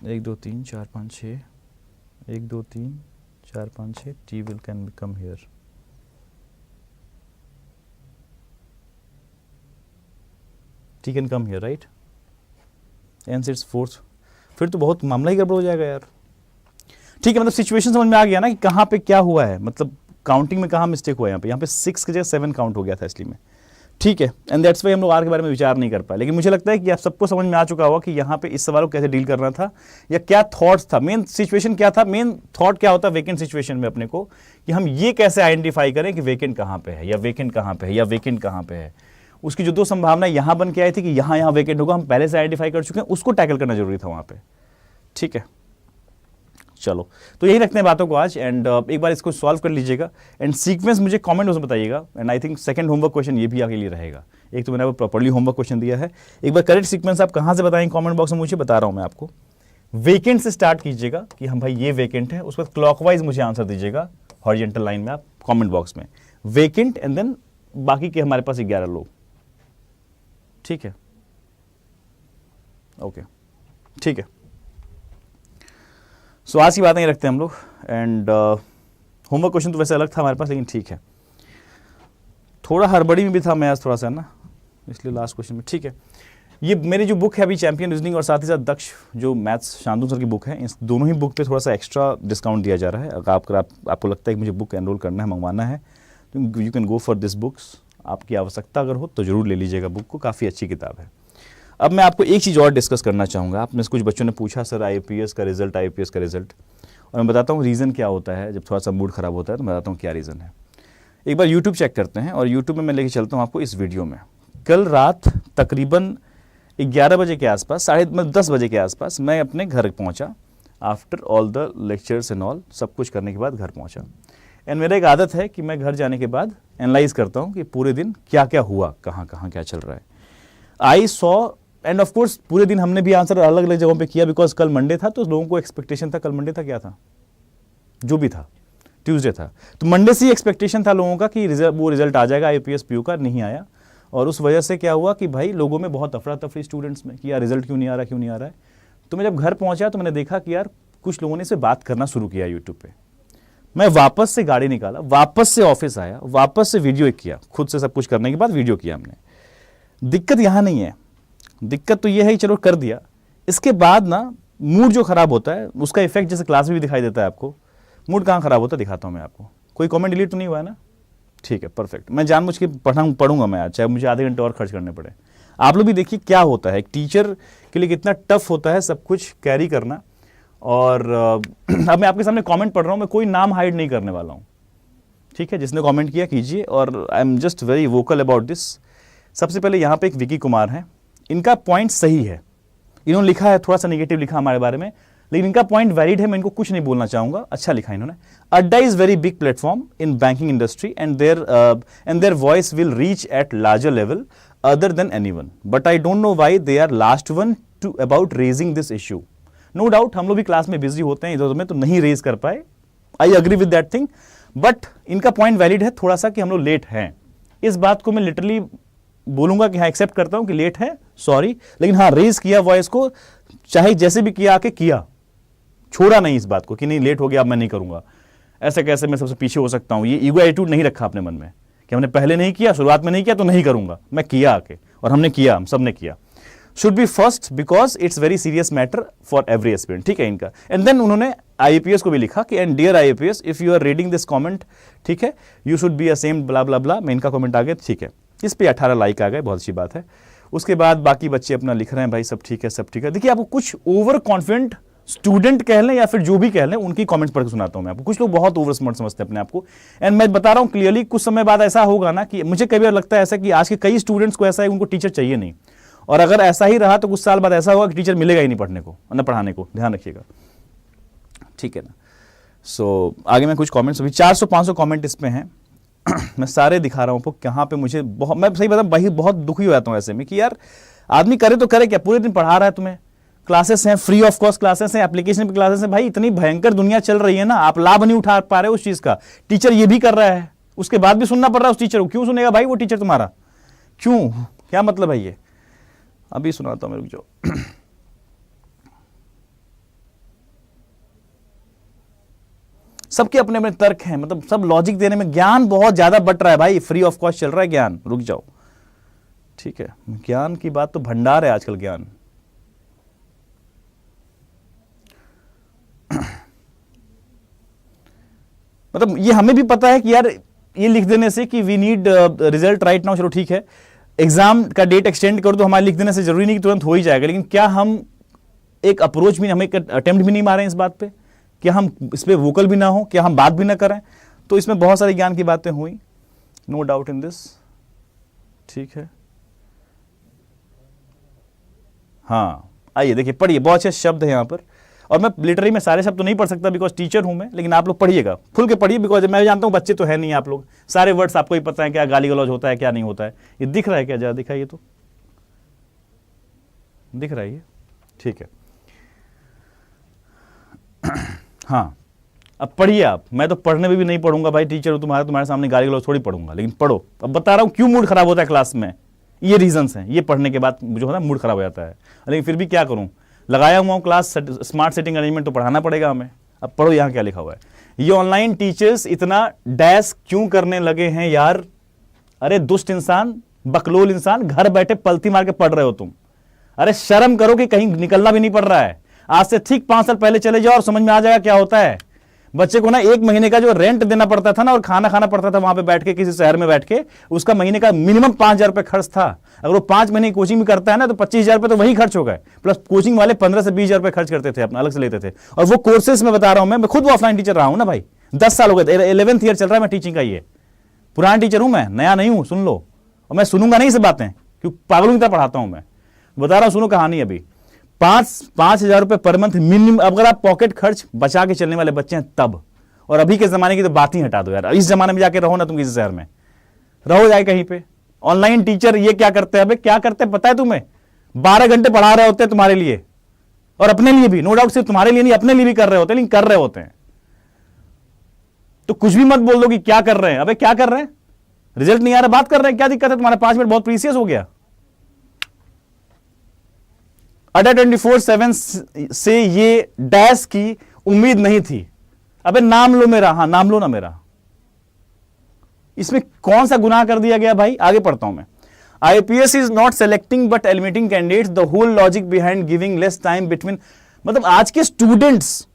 एक दो तीन चार पाँच छः, 1 2 3 4 5 6, T will can become here. T can come here right, and it's fourth. फिर तो बहुत मामला ही गड़बड़ हो जाएगा यार। ठीक है, मतलब सिचुएशन समझ में आ गया ना कि कहाँ पे क्या हुआ है, मतलब काउंटिंग में कहाँ मिस्टेक हुआ है। यहाँ पे 6 की जगह 7 काउंट हो गया था इसलिए में। ठीक है, एंड दैट्स वाई हम लोग आर के बारे में विचार नहीं कर पाए। लेकिन मुझे लगता है कि आप सबको समझ में आ चुका होगा कि यहाँ पे इस सवाल को कैसे डील करना था या क्या थॉट्स था, मेन सिचुएशन क्या था, मेन थॉट क्या होता है वेकेंट सिचुएशन में अपने को, कि हम ये कैसे आइडेंटिफाई करें कि वेकेंट कहाँ पे है या वेकेंट कहाँ पे है या वेकेंट कहाँ पे है। उसकी जो 2 संभावना यहाँ बन के आई थी कि यहाँ वेकेंट होगा, हम पहले से आइडेंटिफाई कर चुके हैं, उसको टैकल करना जरूरी था वहाँ पे। ठीक है, चलो तो यही रखते हैं बातों को आज, एंड एक बार इसको सॉल्व कर लीजिएगा एंड सीक्वेंस मुझे कमेंट में बताइएगा। And I think second homework question ये भी आपके लिए रहेगा। एक तो मैंने आपको प्रॉपर्ली होमवर्क क्वेश्चन दिया है, एक बार करेक्ट सीक्वेंस आप कहाँ से बताएंगे कमेंट बॉक्स में मुझे बता रहा हूँ मैं आपको। वेकेंट से स्टार्ट कीजिएगा कि हम भाई ये वेकेंट है, उसके बाद क्लॉकवाइज मुझे आंसर दीजिएगा हॉरिजॉन्टल लाइन में आप कॉमेंट बॉक्स में वेकेंट, एंड देन बाकी के हमारे पास 11 लोग। ठीक है, ओके ठीक है। सो आज की बातें ही रखते हैं हम लोग, एंड होमवर्क क्वेश्चन तो वैसे अलग था हमारे पास, लेकिन ठीक है, थोड़ा हड़बड़ी में भी था मैं आज थोड़ा सा ना, इसलिए लास्ट क्वेश्चन में। ठीक है, ये मेरी जो बुक है अभी चैंपियन रीजनिंग और साथ ही साथ दक्ष जो मैथ्स शांतनु सर की बुक है, इस दोनों ही बुक पे थोड़ा सा एक्स्ट्रा डिस्काउंट दिया जा रहा है। अगर आपको लगता है कि मुझे बुक एनरोल करना है, मंगवाना है, तो you can go for this books. आपकी आवश्यकता अगर हो तो जरूर ले लीजिएगा बुक को, काफ़ी अच्छी किताब है। अब मैं आपको एक चीज़ और डिस्कस करना चाहूँगा। आप में से कुछ बच्चों ने पूछा सर आईपीएस का रिजल्ट, आईपीएस का रिजल्ट, और मैं बताता हूँ रीज़न क्या होता है। जब थोड़ा सा मूड ख़राब होता है तो मैं बताता हूँ क्या रीज़न है। एक बार यूट्यूब चेक करते हैं, और यूट्यूब में मैं लेके चलता हूँ आपको इस वीडियो में। कल रात तकरीबन 11 बजे के आसपास, 10:30 बजे के आसपास मैं अपने घर पहुँचा। After all the lectures and all, सब कुछ करने के बाद घर पहुँचा। एंड मेरा एक आदत है कि मैं घर जाने के बाद एनालाइज करता हूँ कि पूरे दिन क्या क्या हुआ, कहाँ कहाँ क्या चल रहा है। I saw, end of course पूरे दिन हमने भी आंसर अलग अलग जगहों पे किया, बिकॉज कल मंडे था, तो लोगों को एक्सपेक्टेशन था, कल मंडे था, क्या था, जो भी था, ट्यूसडे था, तो मंडे से ही एक्सपेक्टेशन था लोगों का कि वो रिजल्ट आ जाएगा। आईपीएस पीयू का नहीं आया, और उस वजह से क्या हुआ कि भाई लोगों में बहुत अफरा तफरी स्टूडेंट्स में कि यार रिजल्ट क्यों नहीं आ रहा, क्यों नहीं आ रहा है। तो मैं जब घर पहुंचा तो मैंने देखा कि यार कुछ लोगों ने इसे बात करना शुरू किया यूट्यूब पे। मैं वापस से गाड़ी निकाला, वापस से ऑफिस आया, वापस से वीडियो किया, खुद से सब कुछ करने के बाद वीडियो किया हमने। दिक्कत यहाँ नहीं है, दिक्कत तो ये है कि चलो कर दिया, इसके बाद ना मूड जो खराब होता है उसका इफेक्ट जैसे क्लास में भी दिखाई देता है आपको। मूड कहाँ खराब होता है दिखाता हूँ मैं आपको। कोई कमेंट डिलीट तो नहीं हुआ है ना? ठीक है, परफेक्ट। मैं जानबूझ के पढ़ूंगा मैं आज, चाहे मुझे आधे घंटे और खर्च करने पड़े। आप लोग भी देखिए क्या होता है, एक टीचर के लिए कितना टफ होता है सब कुछ कैरी करना। और अब मैं आपके सामने कमेंट पढ़ रहा हूँ, मैं कोई नाम हाइड नहीं करने वाला हूँ, ठीक है, जिसने कमेंट किया कीजिए, और I am just very vocal about this. सबसे पहले यहाँ पे एक विकी कुमार है, इनका पॉइंट सही है, इन्होंने लिखा है थोड़ा सा नेगेटिव लिखा हमारे बारे में, लेकिन इनका पॉइंट वैलिड है, मैं इनको कुछ नहीं बोलना चाहूंगा, अच्छा लिखा इन्होंने। Adda is very big platform in banking industry and their voice will reach at larger level other than anyone, but I don't know why they are last one to about raising this issue. No doubt हम लोग भी क्लास में बिजी होते हैं इधर में, तो नहीं रेज कर पाए, I agree with that thing, but इनका पॉइंट वैलिड है थोड़ा सा कि हम लोग लेट हैं। इस बात को मैं लिटरली बोलूंगा कि हाँ एक्सेप्ट करता हूं कि लेट है, सॉरी, लेकिन हाँ रेज किया वॉइस को, चाहे जैसे भी किया आके किया, छोड़ा नहीं इस बात को कि नहीं लेट हो गया अब मैं नहीं करूंगा, ऐसे कैसे मैं सबसे पीछे हो सकता हूं, ये ईगो एटीट्यूड नहीं रखा अपने मन में कि हमने पहले नहीं किया, शुरुआत में नहीं किया तो नहीं करूंगा, मैं किया आके, और हमने किया, हम सब ने किया। Should be first because it's very serious matter for every aspirant, ठीक है इनका। एंड देन उन्होंने आईएपीएस को भी लिखा कि and dear IAPS if you are reading this comment, ठीक है, you should be ashamed blah blah blah, मैं इनका कमेंट आ गया, ठीक है, इस पे 18 लाइक आ गए, बहुत अच्छी बात है। उसके बाद बाकी बच्चे अपना लिख रहे हैं, भाई सब ठीक है सब ठीक है। देखिए आपको कुछ ओवर कॉन्फिडेंट स्टूडेंट कह लें या फिर जो भी कह लें, उनकी कमेंट्स पढ़ के सुनाता हूं मैं आपको। कुछ लोग बहुत ओवर स्मार्ट समझते हैं अपने आप को, एंड मैं बता रहा हूं क्लियरली, कुछ समय बाद ऐसा होगा ना कि मुझे कई बार लगता है ऐसा कि आज के कई स्टूडेंट्स को ऐसा है उनको टीचर चाहिए नहीं, और अगर ऐसा ही रहा तो कुछ साल बाद ऐसा होगा कि टीचर मिलेगा ही नहीं पढ़ने को, न पढ़ाने को, ध्यान रखिएगा, ठीक है ना। सो आगे मैं कुछ कमेंट्स, अभी 400-500 कमेंट इस पे हैं मैं सारे दिखा रहा हूं आपको, कहां पे मुझे बहुत, मैं सही बताऊं भाई बहुत दुखी हो जाता हूं ऐसे में कि यार आदमी करे तो करे क्या, पूरे दिन पढ़ा रहा है तुम्हें, क्लासेस हैं, फ्री ऑफ कॉस्ट क्लासेस हैं, एप्लीकेशन पे क्लासेस हैं, भाई इतनी भयंकर दुनिया चल रही है ना, आप लाभ नहीं उठा पा रहे हो उस चीज का, टीचर ये भी कर रहा है, उसके बाद भी सुनना पड़ रहा है उस टीचर को, क्यों सुनेगा भाई वो टीचर तुम्हारा, क्यों, क्या मतलब है ये। अभी सुनाता हूं मेरे को, जो सबके अपने अपने तर्क हैं, मतलब सब लॉजिक देने में, ज्ञान बहुत ज्यादा बट रहा है भाई, फ्री ऑफ कॉस्ट चल रहा है ज्ञान, रुक जाओ, ठीक है, ज्ञान की बात तो भंडार है आजकल ज्ञान। मतलब ये हमें भी पता है कि यार ये लिख देने से कि we need result right now, चलो ठीक है, एग्जाम का डेट एक्सटेंड करो तो हमारे लिख देने से जरूरी नहीं कि तुरंत हो ही जाएगा, लेकिन क्या हम एक अप्रोच भी, हम एक अटेम्प्ट भी नहीं मारे इस बात पे, क्या हम इस पे वोकल भी ना हो, क्या हम बात भी ना करें। तो इसमें बहुत सारी ज्ञान की बातें हुई, नो डाउट इन दिस, ठीक है। हाँ आइए देखिए, पढ़िए, बहुत अच्छे शब्द है यहाँ पर, और मैं लिटरली मैं सारे शब्द तो नहीं पढ़ सकता बिकॉज टीचर हूं मैं, लेकिन आप लोग पढ़िएगा, खुल के पढ़िए, बिकॉज मैं जानता हूं बच्चे तो है नहीं आप लोग, सारे वर्ड्स आपको ही पता है क्या गाली गलौज होता है क्या नहीं होता है। ये दिख रहा है क्या, जरा दिखाइए तो, दिख रहा है ये, ठीक है। हाँ अब पढ़िए आप, मैं तो पढ़ने में भी नहीं पढ़ूंगा भाई, टीचर हूं तुम्हारे सामने गाली गलौज थोड़ी पढ़ूंगा, लेकिन पढ़ो। अब बता रहा हूं क्यों मूड खराब होता है क्लास में, ये रीजंस हैं, ये पढ़ने के बाद जो है मूड खराब हो जाता है, लेकिन फिर भी क्या करूं, लगाया हुआ हूं क्लास, स्मार्ट सेटिंग अरेंजमेंट तो पढ़ाना पड़ेगा हमें। अब पढ़ो यहां क्या लिखा हुआ है, ये ऑनलाइन टीचर्स इतना डैश क्यों करने लगे हैं यार, अरे दुष्ट इंसान, बकलोल इंसान, घर बैठे पलथी मार के पढ़ रहे हो तुम, अरे शर्म करो कि कहीं निकलना भी नहीं पड़ रहा है। आज से ठीक 5 साल पहले चले जाओ और समझ में आ जाएगा क्या होता है। बच्चे को ना 1 महीने का जो रेंट देना पड़ता था ना, और खाना खाना पड़ता था वहां पे बैठ के किसी शहर में बैठ के, उसका महीने का मिनिमम 5,000 रुपए खर्च था। अगर वो 5 महीने की कोचिंग भी करता है ना तो 25,000 रुपए तो वही खर्च हो गए, प्लस कोचिंग वाले 15 से 20,000 रुपए खर्च करते थे, अपना अलग से लेते थे। और वो कोर्सेज में बता रहा हूं मैं खुद ऑफलाइन टीचर रहा हूं ना भाई, 10 साल हो गए, 11th ईयर चल रहा है मैं टीचिंग का, ये पुराना टीचर हूं मैं, नया नहीं हूं, सुन लो। और मैं सुनूंगा नहीं से बातें, क्योंकि पागलों की तरह पढ़ाता हूं मैं, बता रहा हूं, सुनो कहानी। अभी 5,000 रुपए पर मंथ मिनिमम, अगर आप पॉकेट खर्च बचा के चलने वाले बच्चे हैं तब, और अभी के जमाने की तो बात ही हटा दो यार, इस जमाने में जाके रहो ना तुम, किसी शहर में रहो जाए कहीं पे, ऑनलाइन टीचर ये क्या करते हैं, अबे क्या करते हैं पता है तुम्हें, 12 घंटे पढ़ा रहे होते हैं तुम्हारे लिए, और अपने लिए भी, नो डाउट सिर्फ तुम्हारे लिए नहीं, अपने लिए भी कर रहे होते हैं, लेकिन कर रहे होते हैं। तो कुछ भी मत बोल दो कि क्या कर रहे हैं, अबे क्या कर रहे हैं, रिजल्ट नहीं आ रहा, बात कर रहे हैं, क्या दिक्कत है, तुम्हारा 5 मिनट बहुत प्रीसियस हो गया। अड्डा 24/7 से ये डैश की उम्मीद नहीं थी। अबे नाम लो मेरा, हाँ नाम लो ना मेरा, इसमें कौन सा गुनाह कर दिया गया भाई। आगे पढ़ता हूं मैं, IPS is not selecting but eliminating candidates, the whole logic behind giving less time between, मतलब आज के स्टूडेंट्स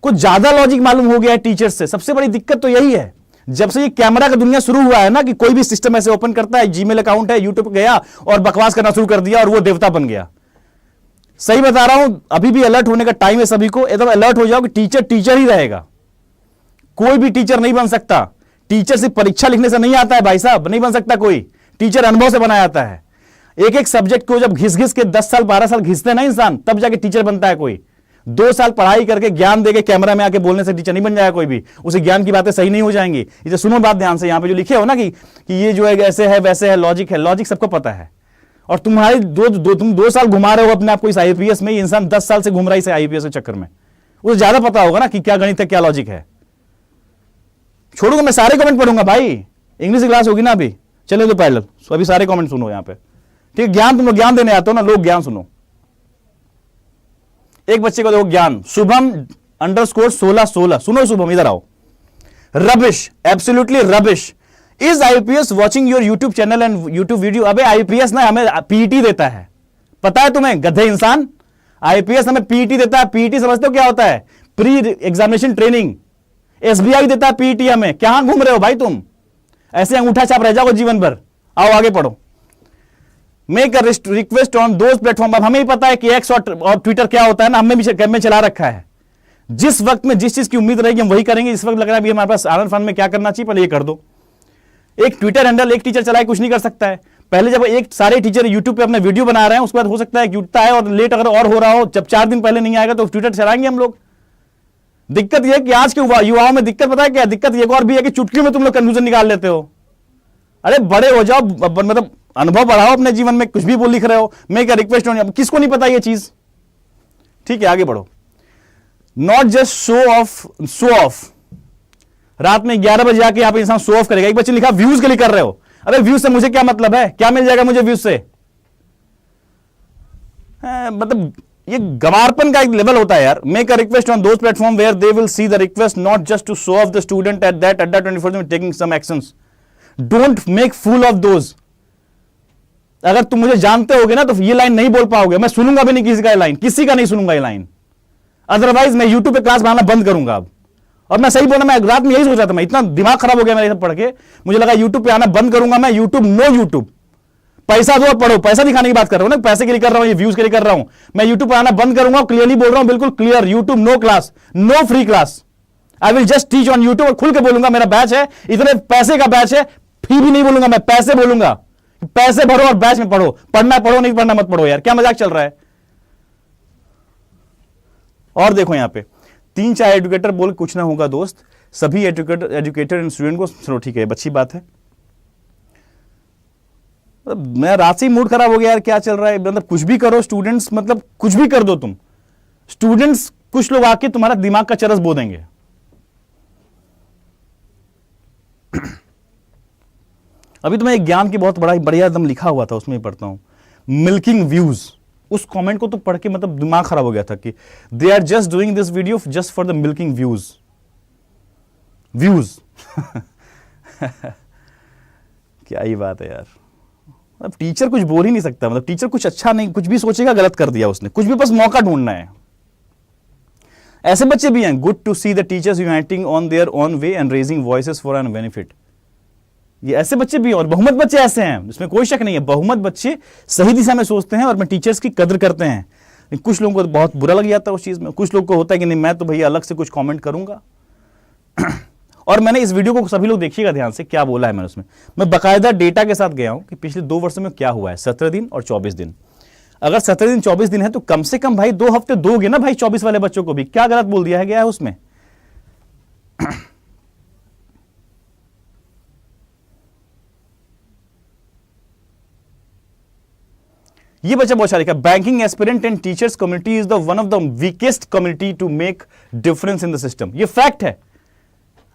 को ज्यादा लॉजिक मालूम हो गया है टीचर्स से। सबसे बड़ी दिक्कत तो यही है, जब से ये कैमरा का दुनिया शुरू हुआ है ना, कि कोई भी सिस्टम ऐसे ओपन करता है, जीमेल अकाउंट है, यूट्यूब गया और बकवास करना शुरू कर दिया और वो देवता बन गया। सही बता रहा हूं, अभी भी अलर्ट होने का टाइम है सभी को, एकदम अलर्ट हो जाओ कि टीचर टीचर ही रहेगा, कोई भी टीचर नहीं बन सकता। टीचर सिर्फ परीक्षा लिखने से नहीं आता है भाई साहब, नहीं बन सकता कोई। टीचर अनुभव से बना जाता है। एक एक सब्जेक्ट को जब घिस घिस के 10 साल 12 साल घिसते ना इंसान, तब जाके टीचर बनता है कोई। 2 साल पढ़ाई करके ज्ञान देके कैमरा में आके बोलने से टीचर नहीं बन जाएगा कोई भी। उसे ज्ञान की बातें सही नहीं हो जाएंगी। इसे सुनो बात ध्यान से, यहां पे जो लिखे हो ना कि ये जो है ऐसे है वैसे है, लॉजिक है, लॉजिक सबको पता है। और तुम्हारी तुम 2 साल घुमा रहे हो अपने आप को इस आईपीएस में, ये इंसान 10 साल से घूम रहा है इस आईपीएस के चक्कर में। उसे ज्यादा पता होगा ना कि क्या गणित है क्या लॉजिक है। छोड़ूंगा मैं, सारे कमेंट पढ़ूंगा भाई। इंग्लिश की क्लास होगी ना अभी, चले तो पैरेलल, अभी सारे कमेंट सुनो यहां पे, ठीक। ज्ञान तुम लोग ज्ञान देने आते हो ना, लोग ज्ञान सुनो। एक बच्चे को देखो ज्ञान, शुभम _1616, सुनो शुभम, इधर आओ। Rubbish, absolutely rubbish. Is IPS watching your YouTube channel and YouTube video? अबे आईपीएस ना हमें पीईटी देता है, पता है तुम्हें गधे इंसान? आईपीएस हमें पीईटी देता है। पीईटी समझते हो क्या होता है? Pre examination training. एसबीआई देता है पीईटी हमें। कहां घूम रहे हो भाई तुम? ऐसे अंगूठा छाप रह जाओ जीवन भर। आओ आगे पढ़ो। Make a request on those platform. अब हमें ही पता है कि एक्स और ट्विटर क्या होता है ना, हमने भी में चला रखा है। जिस वक्त में जिस चीज की उम्मीद रहेगी हम वही करेंगे। इस वक्त लग रहा है हमारे पास आनंद फन में क्या करना चाहिए, पहले ये कर दो। एक ट्विटर हैंडल एक टीचर चलाए कुछ नहीं कर सकता है। पहले जब एक सारे टीचर यूट्यूब पे अपने वीडियो बना रहे हैं, उसके बाद हो सकता है कि उठता है और लेट अगर और हो रहा हो, जब 4 दिन पहले नहीं आएगा तो ट्विटर चलाएंगे हम लोग। दिक्कत यह है कि आज के युवाओं में दिक्कत पता है क्या? दिक्कत एक और भी है कि चुटकी में तुम लोग कंफ्यूजन निकाल लेते हो। अरे बड़े हो जाओ, मतलब अनुभव बढ़ाओ अपने जीवन में। कुछ भी बोल लिख रहे हो, मेक अ रिक्वेस्ट ऑन, किसको नहीं पता ये चीज? ठीक है आगे बढ़ो। Not just show off. रात में 11 बजे आके यहाँ पे इंसान शो ऑफ करेगा। एक बच्चे लिखा व्यूज के लिए कर रहे हो। अरे व्यूज से मुझे क्या मतलब है? क्या मिल जाएगा मुझे व्यूज से? मतलब ये गवारपन का एक लेवल होता है यार। Make a request on those platform where they will see the request, not just to show off the student at that Adda 24 taking some actions. Don't make fool of those. अगर तुम मुझे जानते होगे ना तो ये लाइन नहीं बोल पाओगे। मैं सुनूंगा भी नहीं किसी का ये लाइन, किसी का नहीं सुनूंगा ये लाइन। अदरवाइज मैं यूट्यूब पे क्लास बनाना बंद करूंगा अब। और मैं सही बोला, मैं रात में यही सोच रहा था। मैं इतना दिमाग खराब हो गया मेरे सब पढ़ के, मुझे लगा यूट्यूब पे आना बंद करूंगा मैं। YouTube no YouTube. पैसा दो और पढ़ो। पैसा दिखाने की बात कर रहा हूं ना, पैसे के लिए कर रहा हूं, ये व्यूज के लिए कर रहा हूं। मैं यूट्यूब पर आना बंद करूंगा। क्लियरली बोल रहा हूं, बिल्कुल clear. YouTube no class, no free class. I will just teach on YouTube. और खुल के बोलूंगा मेरा बैच है, इतने पैसे का बैच है। फी भी नहीं बोलूंगा मैं, पैसे बोलूंगा। पैसे भरो और बैच में पढ़ो। पढ़ना पढ़ो, नहीं पढ़ना मत पढ़ो यार। क्या मजाक चल रहा है? और देखो यहां पे 3-4 एजुकेटर बोल कुछ ना होगा दोस्त। सभी एजुकेटर एंड स्टूडेंट को, चलो ठीक है अच्छी बात है। मैं रात से ही मूड खराब हो गया यार, क्या चल रहा है? मतलब कुछ भी करो स्टूडेंट्स, मतलब कुछ भी कर दो तुम स्टूडेंट्स। कुछ लोग आके तुम्हारा दिमाग का चरस बो देंगे। अभी तो मैं एक ज्ञान की बहुत बड़ा बढ़िया एकदम लिखा हुआ था, उसमें पढ़ता हूं, मिल्किंग व्यूज। उस कमेंट को तो पढ़ के मतलब दिमाग खराब हो गया था कि they are just doing this video just for the milking views. क्या ही बात है यार। मतलब टीचर कुछ बोल ही नहीं सकता। मतलब टीचर कुछ अच्छा नहीं, कुछ भी सोचेगा गलत कर दिया उसने। कुछ भी बस मौका ढूंढना है। ऐसे बच्चे भी हैं। Good to see the teachers uniting on their own way and raising voices for an benefit. ये ऐसे बच्चे भी हैं और बहुमत बच्चे ऐसे हैं, इसमें कोई शक नहीं है। बहुमत बच्चे सही दिशा में सोचते हैं और अपने टीचर्स की कदर करते हैं। कुछ लोगों को बहुत बुरा लग जाता है उस चीज में। कुछ लोग को होता है कि नहीं मैं तो भैया अलग से कुछ कमेंट करूंगा। और मैंने इस वीडियो को सभी लोग देखिएगा ध्यान से, क्या बोला है मैंने उसमें। मैं बाकायदा डेटा के साथ गया हूं कि पिछले 2 वर्षों में क्या हुआ है। 17 दिन और 24 दिन। अगर 17 दिन 24 दिन है तो कम से कम भाई 2 हफ्ते दोगे ना भाई 24 वाले बच्चों को भी। क्या गलत बोल दिया है गया है उसमें? ये बच्चा बहुत अच्छा लिखा। Banking aspirant and teachers community is the one of the weakest community to make difference in the system. ये फैक्ट है।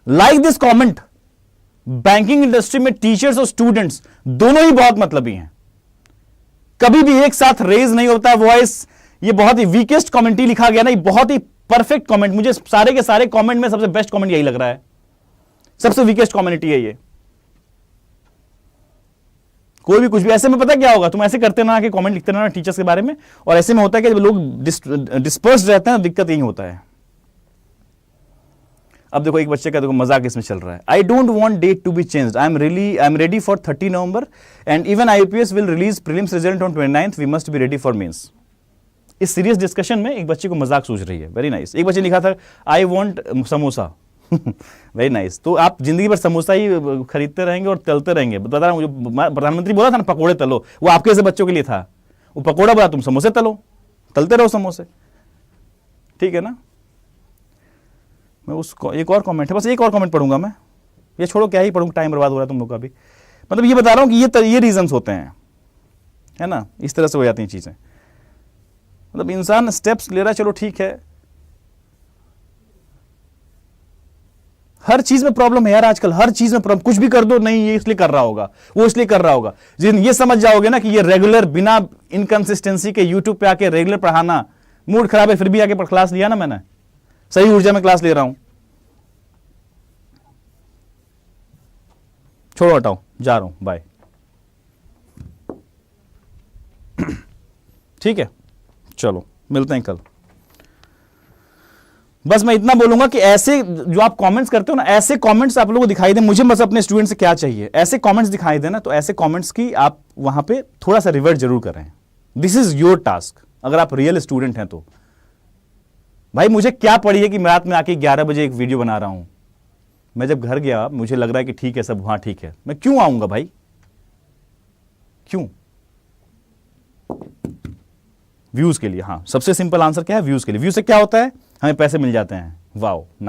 Like this comment. Banking industry में टीचर्स और स्टूडेंट्स दोनों ही बहुत मतलबी हैं। कभी भी एक साथ रेज नहीं होता वॉइस। ये बहुत ही वीकेस्ट कम्युनिटी लिखा गया ना, ये बहुत ही परफेक्ट कमेंट। मुझे सारे के सारे कमेंट में सबसे बेस्ट कमेंट यही लग रहा है। सबसे वीकेस्ट कम्युनिटी है ये। कोई भी कुछ भी ऐसे में पता क्या होगा, तुम ऐसे करते ना कि कमेंट लिखते ना टीचर्स के बारे में, और ऐसे में होता है कि जब लोग डिस्पर्स रहते हैं दिक्कत यही होता है। अब देखो एक बच्चे का देखो मजाक इसमें चल रहा है। I don't want date to be changed. I am ready for 30 November and even IPS will release prelims result on 29th। We must be ready for mains. इस सीरियस डिस्कशन में एक बच्चे को मजाक सूझ रही है। Very nice. एक बच्चे ने लिखा था I want samosa. Very nice. तो आप जिंदगी भर समोसा ही खरीदते रहेंगे और तलते रहेंगे। बता रहा हूँ, जो प्रधानमंत्री बोला था ना पकोड़े तलो, वो आपके जैसे बच्चों के लिए था। वो पकोड़ा बोला, तुम समोसे तलो, तलते रहो समोसे, ठीक है ना। मैं उसको एक और कमेंट है, बस एक और कमेंट पढ़ूंगा मैं, ये छोड़ो क्या ही पढ़ूंगा, टाइम बर्बाद हो रहा है तुम लोग का भी। मतलब ये बता रहा हूँ कि ये रीजंस होते हैं, है ना, इस तरह से हो जाती हैं चीजें। मतलब इंसान स्टेप्स ले रहा है, चलो ठीक है। हर चीज में प्रॉब्लम है यार आजकल, हर चीज में प्रॉब्लम। कुछ भी कर दो, नहीं ये इसलिए कर रहा होगा, वो इसलिए कर रहा होगा। जिन ये समझ जाओगे ना कि ये रेगुलर बिना इनकंसिस्टेंसी के यूट्यूब पे आके रेगुलर पढ़ाना, मूड खराब है फिर भी आके क्लास लिया ना मैंने, सही ऊर्जा में क्लास ले रहा हूं, छोड़ो हटाओ, जा रहा हूं, बाय। ठीक है, चलो मिलते हैं कल। बस मैं इतना बोलूंगा कि ऐसे जो आप कमेंट्स करते हो ना, ऐसे कमेंट्स आप लोगों को दिखाई दे, मुझे बस अपने स्टूडेंट से क्या चाहिए, ऐसे कमेंट्स दिखाई देना। तो ऐसे कमेंट्स की आप वहां पे थोड़ा सा रिवर्ट जरूर करें। दिस इज योर टास्क, अगर आप रियल स्टूडेंट हैं तो। भाई मुझे क्या पड़ी है कि मैं रात में आके 11 बजे एक वीडियो बना रहा हूं। मैं जब घर गया मुझे लग रहा है कि ठीक है सब, हाँ ठीक है, मैं क्यों आऊंगा भाई, क्यों? व्यूज के लिए। हाँ, सबसे सिंपल आंसर क्या है, व्यूज के लिए। व्यूज से क्या होता है, हमें पैसे मिल जाते हैं। वाओ।